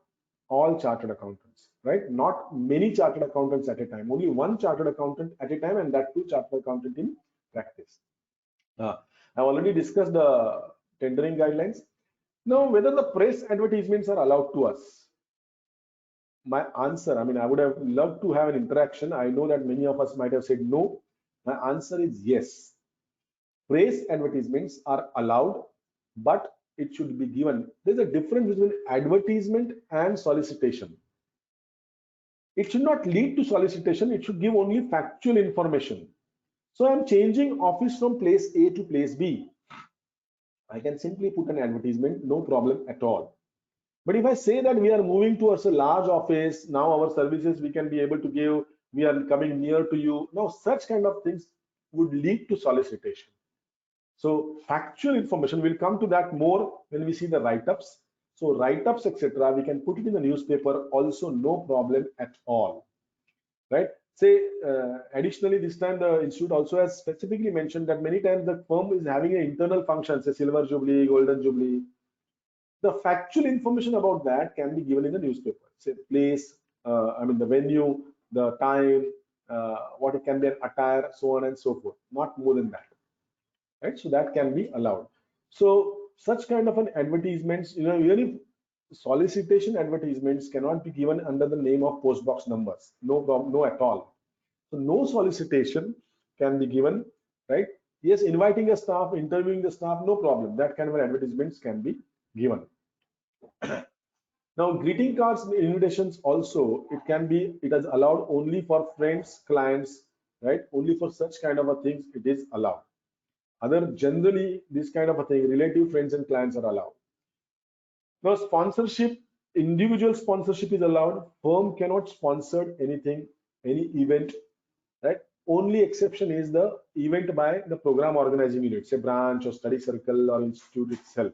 all chartered accountants, right? Not many chartered accountants at a time, only one chartered accountant at a time, and that too chartered accountant in practice. I've already discussed the tendering guidelines. Now, whether the press advertisements are allowed to us. My answer, I would have loved to have an interaction. I know that many of us might have said no. My answer is yes. Press advertisements are allowed, but it should be given. There's a difference between advertisement and solicitation. It should not lead to solicitation. It should give only factual information. So I'm changing office from place A to place B. I can simply put an advertisement, no problem at all. But if I say that we are moving towards a large office, now our services we can be able to give, we are coming near to you. Now, such kind of things would lead to solicitation. So factual information, will come to that more when we see the write-ups. So write-ups, etc., we can put it in the newspaper also, no problem at all. Right? Say, additionally, this time the institute also has specifically mentioned that many times the firm is having an internal function, say silver jubilee, golden jubilee. The factual information about that can be given in the newspaper. Say place, the venue, the time, what it can be an attire, so on and so forth. Not more than that. Right? So that can be allowed. So such kind of an advertisements, even if solicitation advertisements cannot be given under the name of post box numbers. No problem, no at all. So no solicitation can be given, right? Yes, inviting a staff, interviewing the staff, no problem. That kind of advertisements can be given. Now, greeting cards invitations also, it is allowed only for friends, clients, right? Only for such kind of a things it is allowed. Other generally, this kind of a thing, relative friends and clients are allowed. Now, sponsorship, individual sponsorship is allowed. Firm cannot sponsor anything, any event, right? Only exception is the event by the program organizing unit, say branch or study circle or institute itself.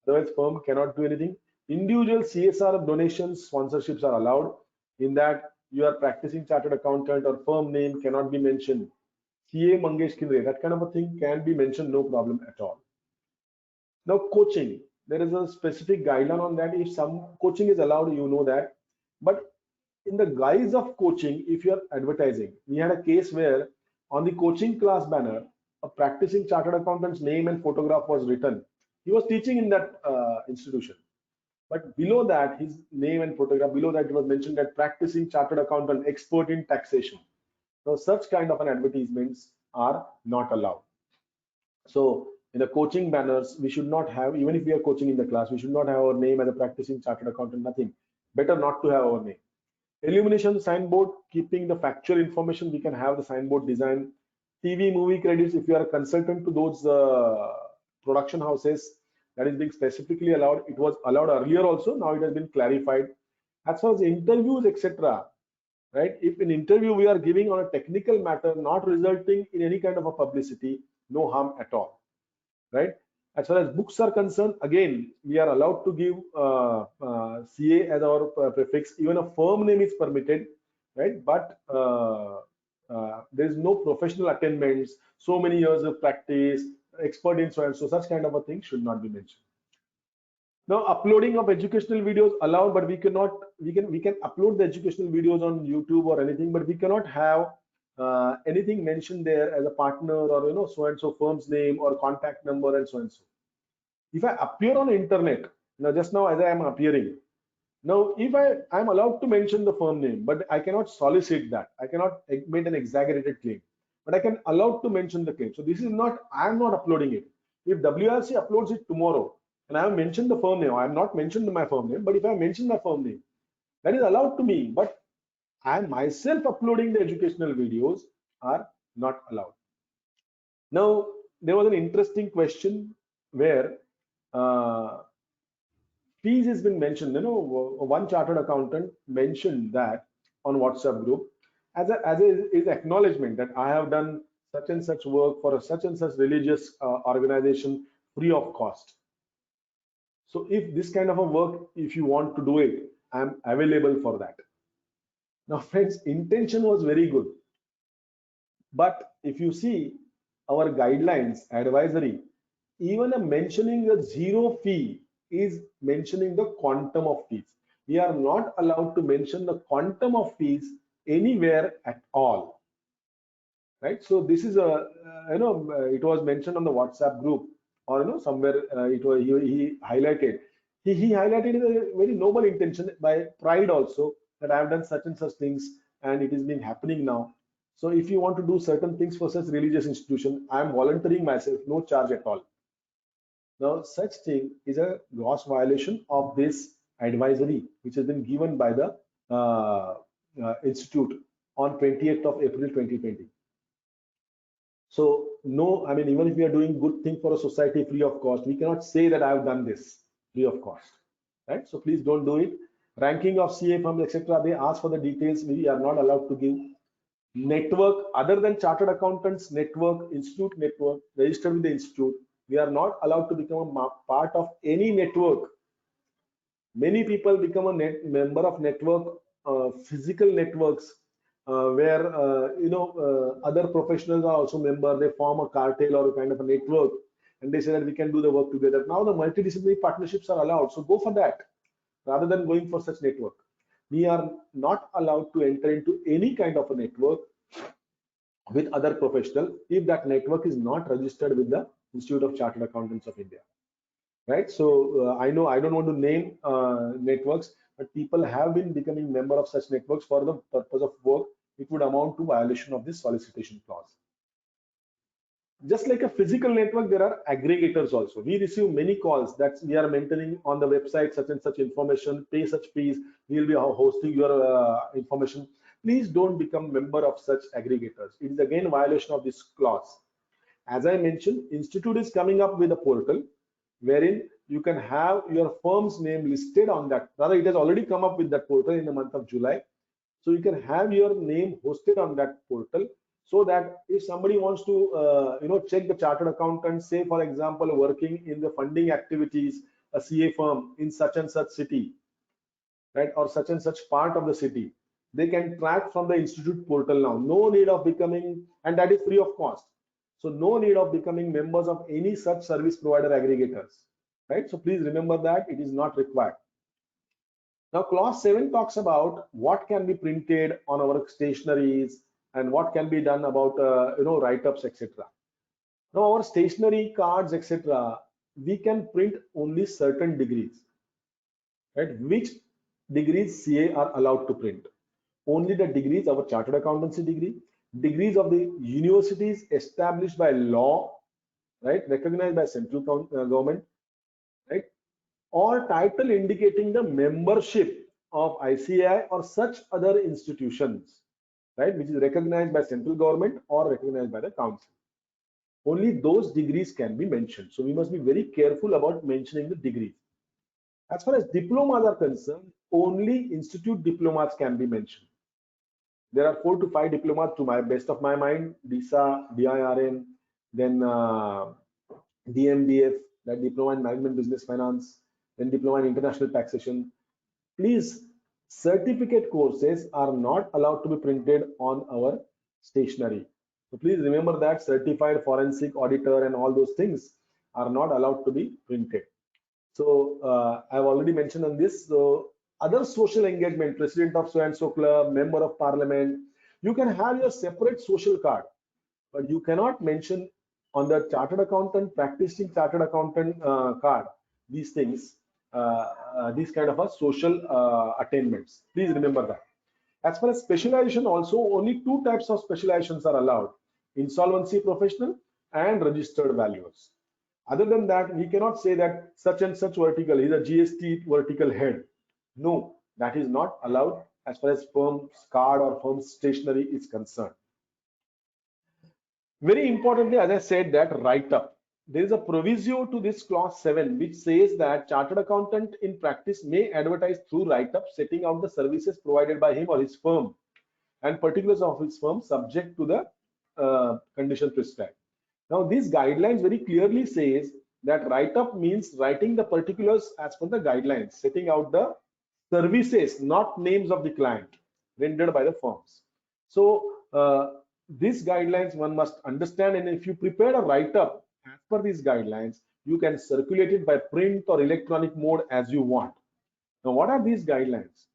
Otherwise, firm cannot do anything. Individual CSR donations, sponsorships are allowed. In that, you are practicing chartered accountant or firm name cannot be mentioned. CA Mangesh Kinare, that kind of a thing can be mentioned, no problem at all. Now, coaching, there is a specific guideline on that. If some coaching is allowed, you know that. But in the guise of coaching, if you are advertising, we had a case where on the coaching class banner, a practicing chartered accountant's name and photograph was written. He was teaching in that institution. But below that, his name and photograph, below that, it was mentioned that practicing chartered accountant, expert in taxation. So such kind of an advertisements are not allowed. So in the coaching banners, we should not have, even if we are coaching in the class, we should not have our name as a practicing chartered accountant, nothing. Better not to have our name. Illumination signboard, keeping the factual information, we can have the signboard design. TV movie credits, if you are a consultant to those production houses, that is being specifically allowed. It was allowed earlier also, now it has been clarified. As far as interviews, etc., right? If in interview we are giving on a technical matter, not resulting in any kind of a publicity, no harm at all, right? As far as books are concerned, again, we are allowed to give CA as our prefix. Even a firm name is permitted, right? But there is no professional attainments, so many years of practice, expert in so and so, such kind of a thing should not be mentioned. Now, uploading of educational videos allowed, but we cannot. We can upload the educational videos on YouTube or anything, but we cannot have anything mentioned there as a partner or so and so firm's name or contact number and so and so. If I appear on the internet, now just now as I am appearing, now if I am allowed to mention the firm name, but I cannot solicit that. I cannot make an exaggerated claim, but I can allowed to mention the claim. So this is not, I am not uploading it. If WRC uploads it tomorrow and I have mentioned the firm name, I have not mentioned my firm name, but if I mention my firm name, that is allowed to me, but I myself uploading the educational videos are not allowed. Now, there was an interesting question where fees has been mentioned. One chartered accountant mentioned that on WhatsApp group as is acknowledgement that I have done such and such work for a such and such religious organization free of cost. So if this kind of a work, if you want to do it, I'm available for that. Now, friends, intention was very good. But if you see our guidelines, advisory, even a mentioning a zero fee is mentioning the quantum of fees. We are not allowed to mention the quantum of fees anywhere at all. Right? So this is a, it was mentioned on the WhatsApp group or somewhere it was he highlighted. He highlighted a very noble intention by pride also that I have done such and such things and it is being happening now. So if you want to do certain things for such religious institution, I am volunteering myself, no charge at all. Now, such thing is a gross violation of this advisory, which has been given by the institute on 28th of April 2020. So no, I mean, even if we are doing good thing for a society free of cost, we cannot say that I have done this free of cost, right? So please don't do it. Ranking of CA firms, etc. They ask for the details. We are not allowed to give. Network other than chartered accountants network, institute network, registered with the institute. We are not allowed to become a part of any network. Many people become a member of network, physical networks, where other professionals are also member. They form a cartel or a kind of a network, and they say that we can do the work together. Now the multidisciplinary partnerships are allowed, so go for that rather than going for such network. We are not allowed to enter into any kind of a network with other professional if that network is not registered with the Institute of Chartered Accountants of India, right? So I know I don't want to name networks, but people have been becoming member of such networks for the purpose of work. It would amount to violation of this solicitation clause. Just like a physical network, there are aggregators also. We receive many calls that we are maintaining on the website such and such information, pay such fees, we will be hosting your information. Please don't become member of such aggregators. It is again violation of this clause. As I mentioned, institute is coming up with a portal wherein you can have your firm's name listed on that. Rather, it has already come up with that portal in the month of July. So you can have your name hosted on that portal, so that if somebody wants to check the chartered accountant, say for example working in the funding activities, a CA firm in such and such city, right, or such and such part of the city, they can track from the institute portal now. No need of becoming, and that is free of cost. So no need of becoming members of any such service provider aggregators, right? So please remember that it is not required. Now, clause 7 talks about what can be printed on our stationaries and what can be done about write-ups, etc. Now, our stationery, cards, etc., we can print only certain degrees, right? Which degrees CA are allowed to print? Only the degrees of a chartered accountancy degree, degrees of the universities established by law, right, recognized by central government, right, or title indicating the membership of ICAI or such other institutions, right, which is recognized by central government or recognized by the council. Only those degrees can be mentioned. So we must be very careful about mentioning the degrees. As far as diplomas are concerned, only institute diplomas can be mentioned. There are 4 to 5 diplomas to my best of my mind: DISA, DIRN, then DMBF, that Diploma in Management Business Finance, then Diploma in International Taxation. Please, certificate courses are not allowed to be printed on our stationery. So please remember that certified forensic auditor and all those things are not allowed to be printed. So I've already mentioned on this. So other social engagement, president of so and so club, member of parliament, you can have your separate social card, but you cannot mention on the chartered accountant, practicing chartered accountant card these things, these kind of a social attainments. Please remember that. As far as specialization, also only 2 types of specializations are allowed: insolvency professional and registered valuers. Other than that, we cannot say that such and such vertical is a GST vertical head. No, that is not allowed as far as firm's card or firm's stationery is concerned. Very importantly, as I said, that write-up. There is a proviso to this clause 7 which says that chartered accountant in practice may advertise through write-up, setting out the services provided by him or his firm and particulars of his firm subject to the condition prescribed. Now, these guidelines very clearly says that write-up means writing the particulars as per the guidelines, setting out the services, not names of the client, rendered by the firms. So these guidelines one must understand, and if you prepare a write-up as per these guidelines, you can circulate it by print or electronic mode as you want. Now, what are these guidelines?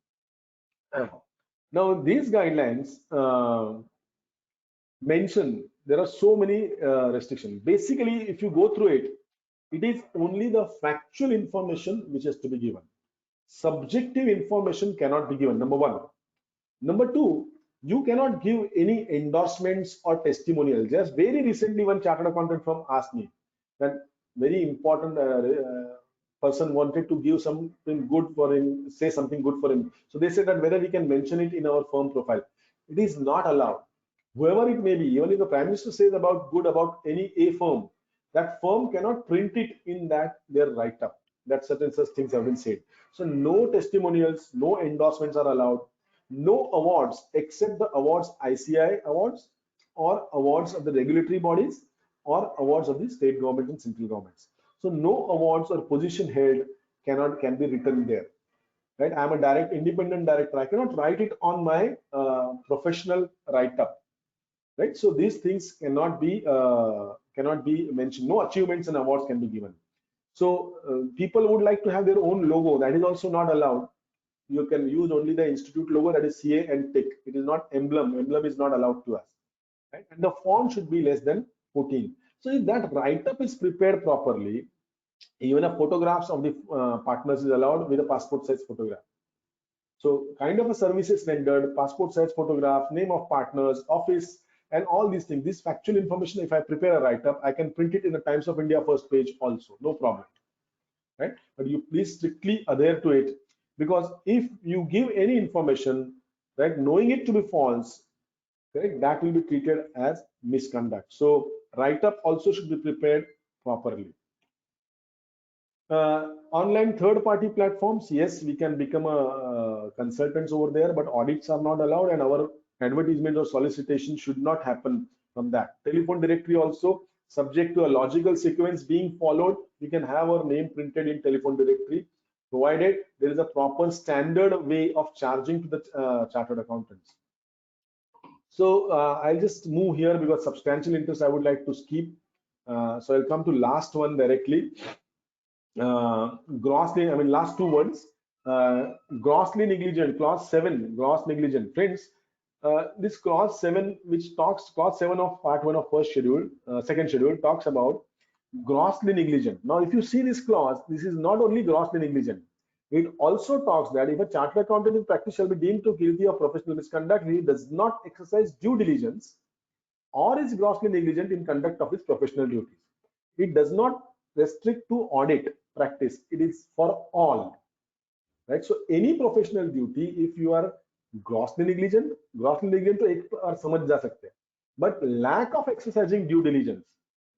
Now, these guidelines mention there are so many restrictions. Basically, if you go through it, it is only the factual information which has to be given. Subjective information cannot be given, number 1. Number 2, you cannot give any endorsements or testimonials. Just very recently, one chartered accountant firm asked me that very important person wanted to give something good for him, say something good for him. So they said that whether we can mention it in our firm profile. It is not allowed. Whoever it may be, even if the Prime Minister says about good about any a firm, that firm cannot print it in that their write-up that certain such things have been said. So no testimonials, no endorsements are allowed. No awards except the awards ICAI awards or awards of the regulatory bodies or awards of the state government and central governments. So no awards or position held can be written there. Right? I am a direct independent director. I cannot write it on my professional write-up. Right? So these things cannot be mentioned. No achievements and awards can be given. So people would like to have their own logo. That is also not allowed. You can use only the institute logo, that is CA and tick. It is not emblem. Emblem is not allowed to us. Right? And the font should be less than 14. So if that write-up is prepared properly, even a photographs of the partners is allowed with a passport size photograph. So kind of a services rendered, passport size photograph, name of partners, office, and all these things. This factual information, if I prepare a write-up, I can print it in the Times of India first page also, no problem, right? But you please strictly adhere to it, because if you give any information, right, knowing it to be false, correct, that will be treated as misconduct. So write-up also should be prepared properly. Online third-party platforms, yes, we can become a consultants over there, but audits are not allowed, and our advertisement or solicitation should not happen from that. Telephone directory also subject to a logical sequence being followed. We can have our name printed in telephone directory, provided there is a proper standard way of charging to the chartered accountants. So I'll just move here because substantial interest I would like to skip. So I'll come to last one directly. Grossly, I mean, last two words, grossly negligent, clause 7, gross negligent. Friends, this clause 7, which talks, clause 7 of part 1 of first schedule, second schedule, talks about grossly negligent. Now, if you see this clause, this is not only grossly negligent. It also talks that if a chartered accountant in practice shall be deemed to guilty of professional misconduct, he does not exercise due diligence or is grossly negligent in conduct of his professional duties. It does not restrict to audit practice. It is for all, right? So any professional duty, if you are grossly negligent तो एक बार समझ जा सकते हैं, but lack of exercising due diligence,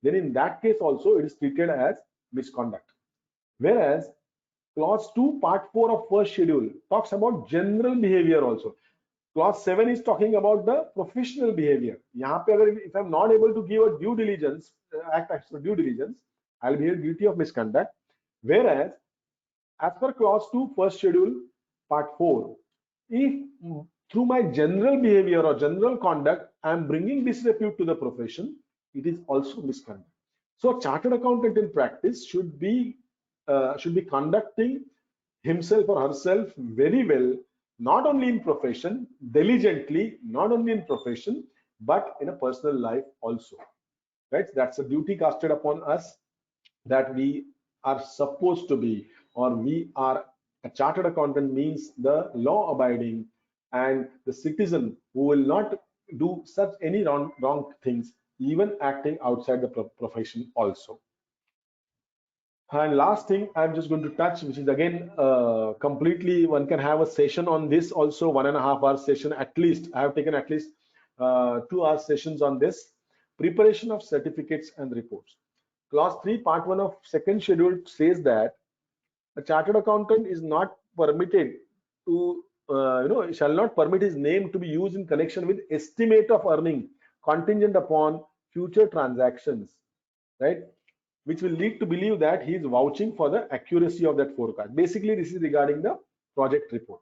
then in that case also it is treated as misconduct. Whereas clause 2 part 4 of first schedule talks about general behavior also. Clause 7 is talking about the professional behavior. यहाँ पे अगर if I'm not able to give a due diligence, act as due diligence, I'll be held guilty of misconduct. Whereas, as per clause 2, first schedule, part 4, if through my general behavior or general conduct, I am bringing disrepute to the profession, it is also misconduct. So, a chartered accountant in practice should be conducting himself or herself very well, not only in profession, diligently, not only in profession, but in a personal life also. Right? That's a duty casted upon us, that we are supposed to be, or we are a chartered accountant means the law abiding and the citizen who will not do such any wrong things, even acting outside the profession also. And last thing I'm just going to touch, which is again completely, one can have a session on this also, 1.5 hour session at least. I have taken at least 2 hour sessions on this. Preparation of certificates and reports. Clause 3 part 1 of second schedule says that a chartered accountant is not permitted to shall not permit his name to be used in connection with estimate of earning contingent upon future transactions, right, which will lead to believe that he is vouching for the accuracy of that forecast. Basically, this is regarding the project report.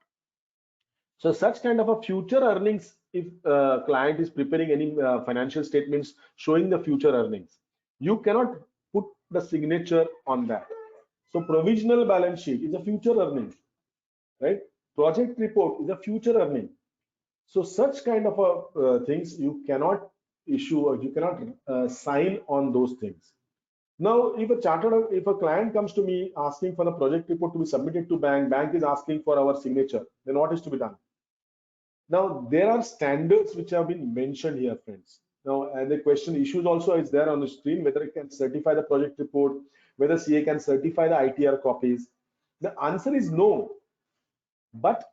So such kind of a future earnings, if client is preparing any financial statements showing the future earnings, you cannot put the signature on that. So provisional balance sheet is a future earning, right? Project report is a future earning. So such kind of things you cannot issue, or you cannot sign on those things. Now, if a client comes to me asking for the project report to be submitted to bank is asking for our signature, then what is to be done? Now, there are standards which have been mentioned here, friends. Now, and the question issues also is there on the screen, whether it can certify the project report, whether CA can certify the ITR copies. The answer is no. But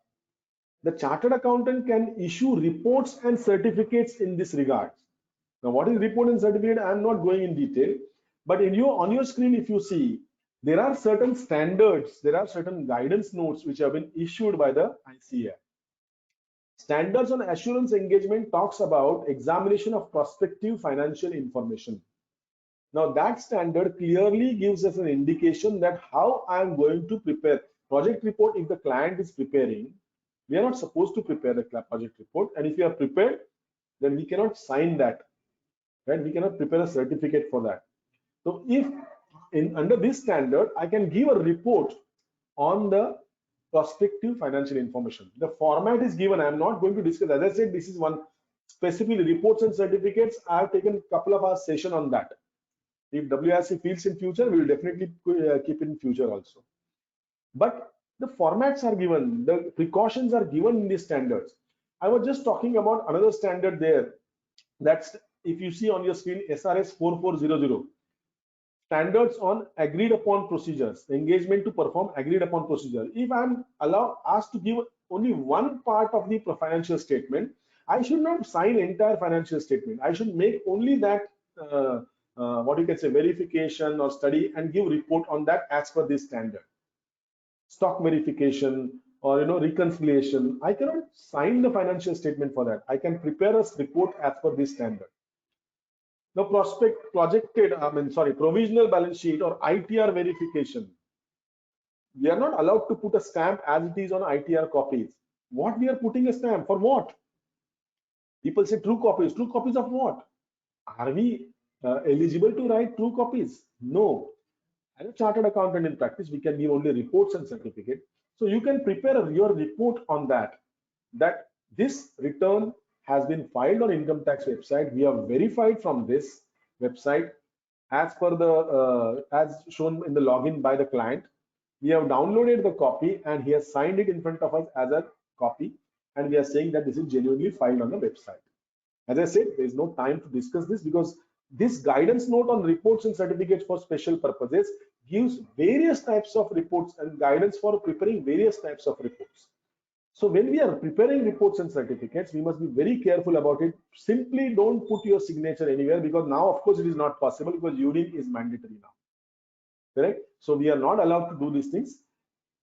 the chartered accountant can issue reports and certificates in this regard. Now, what is report and certificate? I am not going in detail, but on your screen, if you see, there are certain standards, there are certain guidance notes which have been issued by the ICAI. Standards on assurance engagement talks about examination of prospective financial information. Now that standard clearly gives us an indication that how I am going to prepare project report. If the client is preparing, we are not supposed to prepare the project report, and if you are prepared, then we cannot sign that, right? We cannot prepare a certificate for that. So if under this standard, I can give a report on the prospective financial information. The format is given. I am not going to discuss. As I said, this is one specifically reports and certificates. I have taken a couple of hours session on that. If WRC feels in future, we will definitely keep in future also. But the formats are given, the precautions are given in these standards. I was just talking about another standard there, That's, if you see on your screen, SRS 4400, standards on agreed upon procedures, engagement to perform agreed upon procedure. If I'm asked to give only one part of the financial statement, I should not sign entire financial statement. I should make only that what you can say verification or study and give report on that as per this standard. Stock verification or reconciliation, I cannot sign the financial statement for that. I can prepare a report as per this standard. Now, provisional balance sheet or ITR verification. We are not allowed to put a stamp as it is on ITR copies. What we are putting a stamp for? What? People say true copies. True copies of what? Are we eligible to write true copies? No. As a chartered accountant in practice, we can give only reports and certificate. So you can prepare your report on that this return has been filed on income tax website. We have verified from this website as per the as shown in the login by the client. We have downloaded the copy and he has signed it in front of us as a copy, and we are saying that this is genuinely filed on the website. As I said, there is no time to discuss this because this guidance note on reports and certificates for special purposes gives various types of reports and guidance for preparing various types of reports. So when we are preparing reports and certificates, we must be very careful about it. Simply don't put your signature anywhere, because now, of course, it is not possible because UDIN is mandatory now. Correct? So we are not allowed to do these things.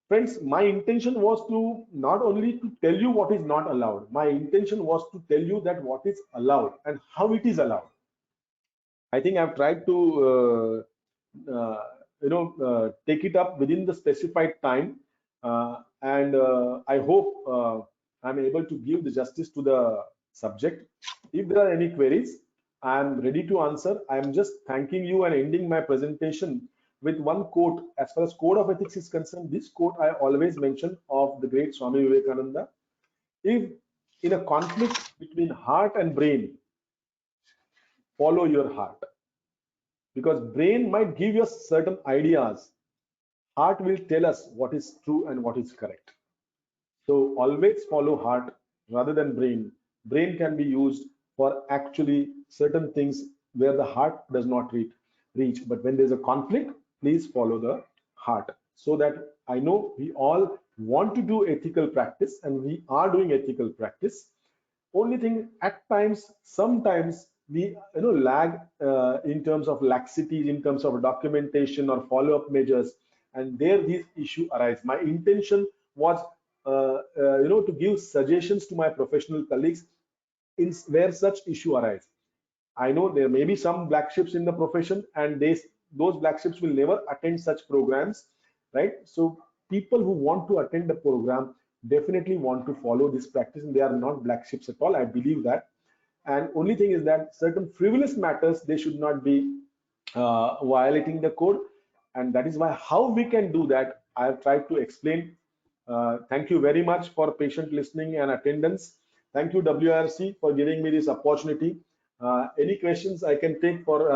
Friends, my intention was to not only to tell you what is not allowed, my intention was to tell you that what is allowed and how it is allowed. I think I've tried to take it up within the specified time, and I hope I'm able to give the justice to the subject. If there are any queries, I'm ready to answer. I'm just thanking you and ending my presentation with one quote. As far as code of ethics is concerned, this quote I always mention of the great Swami Vivekananda: if in a conflict between heart and brain, follow your heart, because brain might give you certain ideas, heart will tell us what is true and what is correct. So always follow heart rather than brain. Brain can be used for actually certain things where the heart does not reach. But when there's a conflict, please follow the heart. So that I know we all want to do ethical practice and we are doing ethical practice. Only thing, at times, sometimes we lag in terms of laxities, in terms of documentation or follow-up measures, and there these issues arise. My intention was to give suggestions to my professional colleagues in where such issue arise. I know there may be some black ships in the profession, and those black ships will never attend such programs, right? So people who want to attend the program definitely want to follow this practice, and they are not black ships at all. I believe that. And only thing is that certain frivolous matters, they should not be violating the code, and that is why how we can do that I have tried to explain. Thank you very much for patient listening and attendance. Thank you, WRC, for giving me this opportunity. Any questions I can take for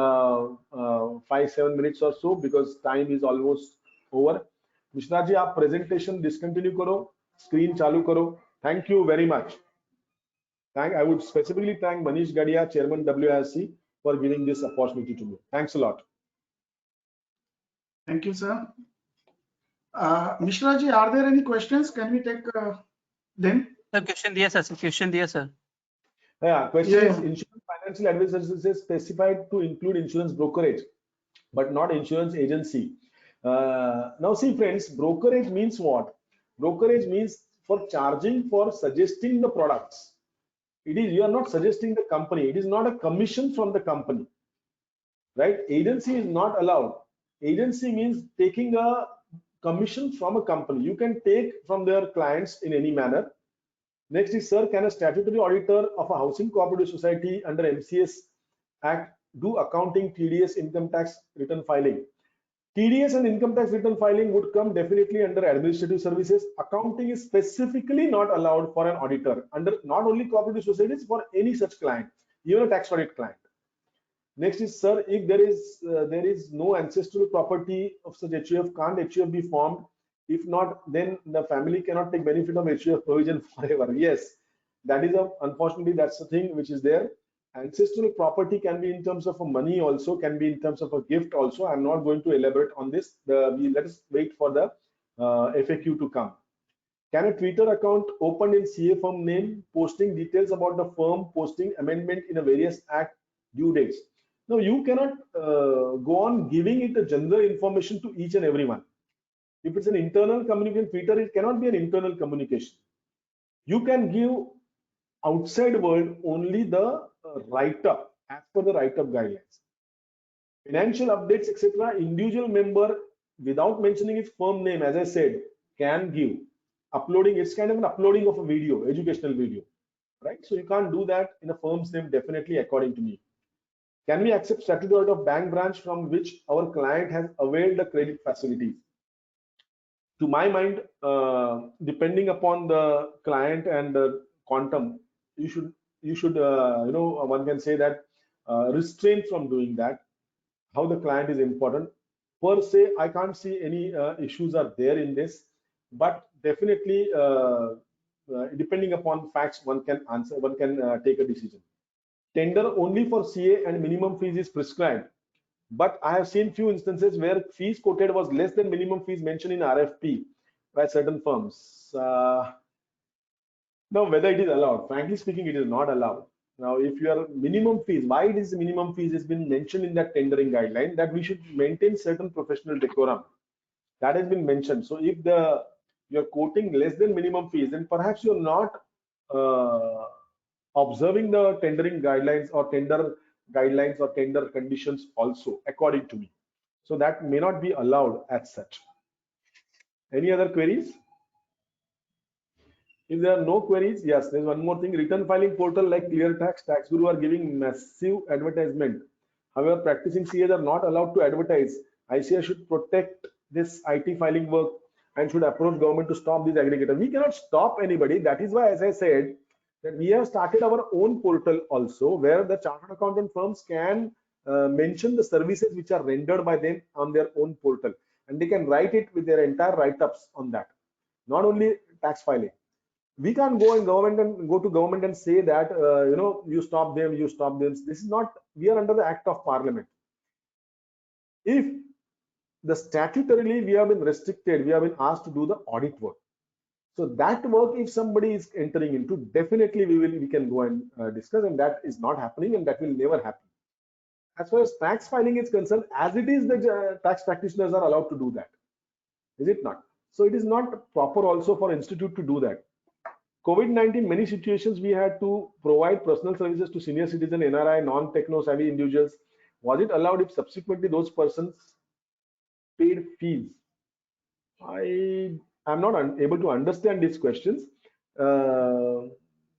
5-7 minutes or so, because time is almost over. Mishra ji, आप presentation discontinue करो, screen चालू करो. Thank you very much. I would specifically thank Manish Gadia, Chairman WRC, for giving this opportunity to me. Thanks a lot. Thank you, sir. Mishra ji, are there any questions? Can we take them? Sir, question diya, sir. Question diya, sir. Yeah, question is, insurance financial advisors is specified to include insurance brokerage, but not insurance agency. Now see, friends, brokerage means what? Brokerage means for charging for suggesting the products. It is, you are not suggesting the company. It is not a commission from the company, right? Agency is not allowed. Agency means taking a commission from a company. You can take from their clients in any manner. Next is, sir, can a statutory auditor of a housing cooperative society under MCS Act do accounting, TDS, income tax return filing? TDS and income tax return filing would come definitely under administrative services. Accounting is specifically not allowed for an auditor under not only cooperative societies, for any such client, even a tax audit client. Next is, sir, if there is no ancestral property of such HUF, can't HUF be formed? If not, then the family cannot take benefit of HUF provision forever. Yes, that is unfortunately that's the thing which is there. Ancestral property can be in terms of a money also, can be in terms of a gift also. I'm not going to elaborate on this. Let us wait for the FAQ to come. Can a Twitter account opened in CA firm name posting details about the firm posting amendment in a various act due dates? Now you cannot go on giving it a general information to each and everyone. If it's an internal communication, Twitter, it cannot be an internal communication. You can give outside world only the write-up as per the write-up guidelines. Financial updates, etc. Individual member, without mentioning its firm name, as I said, can give. Uploading, it's kind of an uploading of a video, educational video, right? So you can't do that in a firm's name, definitely, according to me. Can we accept statutory of bank branch from which our client has availed the credit facilities? To my mind, depending upon the client and the quantum, you should one can say that restrain from doing that. How the client is important per se, I can't see any issues are there in this, but definitely depending upon facts, one can answer, one can take a decision. Tender only for CA and minimum fees is prescribed, but I have seen few instances where fees quoted was less than minimum fees mentioned in RFP by certain firms. Now, whether it is allowed, frankly speaking, it is not allowed. Now, if your minimum fees, why it is minimum fees has been mentioned in that tendering guideline, that we should maintain certain professional decorum. That has been mentioned. So if you're quoting less than minimum fees, then perhaps you're not observing the tendering guidelines or tender guidelines or tender conditions also, according to me. So that may not be allowed as such. Any other queries? If there are no queries, yes, there's one more thing. Return filing portal like ClearTax, TaxGuru are giving massive advertisement. However, practicing CAs are not allowed to advertise. ICAI should protect this IT filing work and should approach government to stop these aggregators. We cannot stop anybody. That is why, as I said, that we have started our own portal also, where the chartered accountant firms can mention the services which are rendered by them on their own portal, and they can write it with their entire write-ups on that. Not only tax filing. We can't go to government and say that you stop them, you stop them. This is not. We are under the Act of Parliament. If the statutorily we have been restricted, we have been asked to do the audit work. So that work, if somebody is entering into, definitely we can go and discuss, and that is not happening, and that will never happen. As far as tax filing is concerned, as it is, the tax practitioners are allowed to do that. Is it not? So it is not proper also for institute to do that. COVID-19, many situations we had to provide personal services to senior citizen, NRI, non-techno savvy individuals. Was it allowed if subsequently those persons paid fees? I am not able to understand these questions.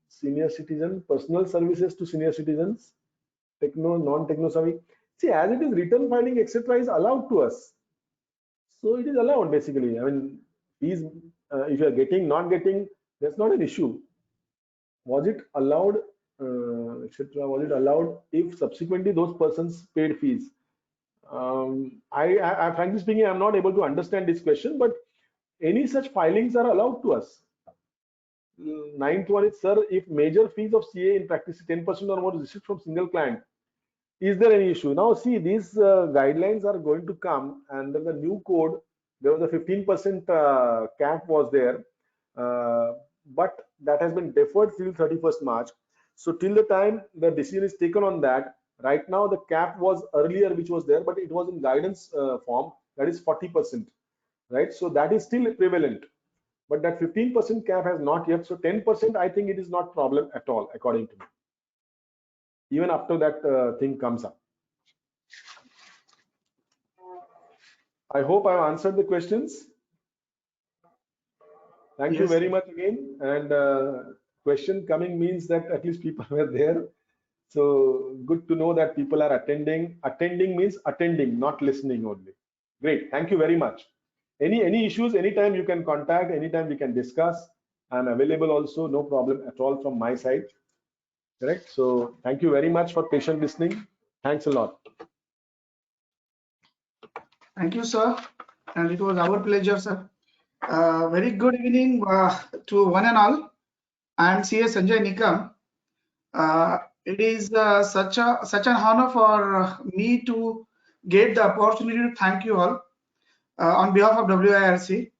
Senior citizen, personal services to senior citizens, techno, non-techno savvy. See, as it is, return filing, etc., is allowed to us. So it is allowed basically. I mean, fees, if you are getting, not getting, that's not an issue. Was it allowed, etc.? Was it allowed if subsequently those persons paid fees? I frankly speaking, I'm not able to understand this question, but any such filings are allowed to us. Ninth one is, sir, if major fees of CA in practice 10% or more is received from single client, is there any issue? Now, see, these guidelines are going to come, and then the new code, there was a 15% cap was there, but that has been deferred till 31st March. So till the time the decision is taken on that, right now the cap was earlier, which was there, but it was in guidance form, that is 40%, right? So that is still prevalent, but that 15% cap has not yet. So 10%, I think it is not problem at all, according to me, even after that thing comes up. I hope I've answered the questions. Thank you very much again. And question coming means that at least people were there. So good to know that people are attending. Attending means attending, not listening only. Great. Thank you very much. Any issues, anytime you can contact, anytime we can discuss. I'm available also, no problem at all from my side. Correct. So thank you very much for patient listening. Thanks a lot. Thank you, sir. And it was our pleasure, sir. Very good evening to one and all. I am CA Sanjay Nikam. It is such an honor for me to get the opportunity to thank you all on behalf of WIRC.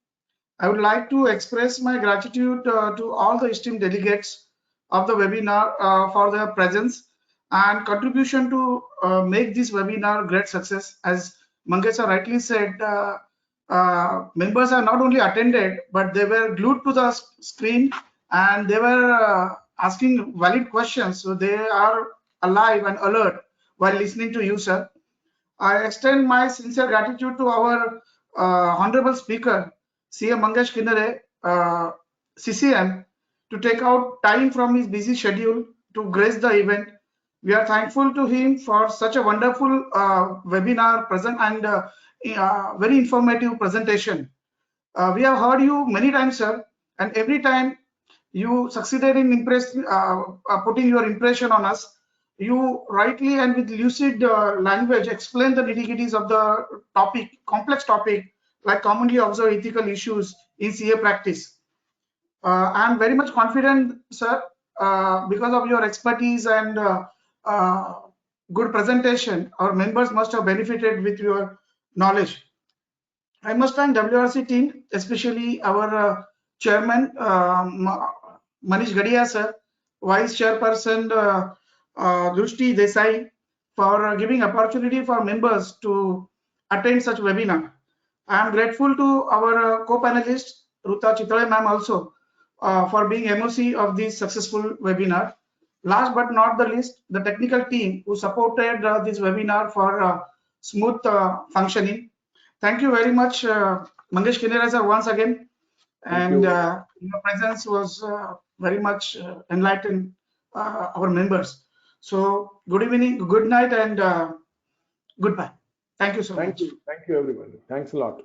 I would like to express my gratitude to all the esteemed delegates of the webinar for their presence and contribution to make this webinar great success. As Mangesh rightly said, members have not only attended, but they were glued to the screen and they were asking valid questions. So they are alive and alert while listening to you, sir. I extend my sincere gratitude to our honorable speaker, CM Mangesh Kinare, CCM, to take out time from his busy schedule to grace the event. We are thankful to him for such a wonderful webinar present and very informative presentation. We have heard you many times, sir, and every time you succeeded in putting your impression on us. You rightly and with lucid language explain the nitty-gritties of the topic, complex topic, like commonly observed ethical issues in CA practice. I am very much confident, sir, because of your expertise and good presentation, our members must have benefited with your knowledge. I must thank WRC team, especially our chairman, Manish Gadia, sir, vice chairperson, Drushti Desai, for giving opportunity for members to attend such webinar. I am grateful to our co-panelist, Ruta Chitale ma'am also, for being MOC of this successful webinar. Last but not the least, the technical team who supported this webinar for smooth functioning. Thank you very much, Mangesh Kinare sir, once again. And your presence was very much enlightened our members. So good evening, good night, and goodbye. Thank you so much. Thank you, everybody. Thanks a lot.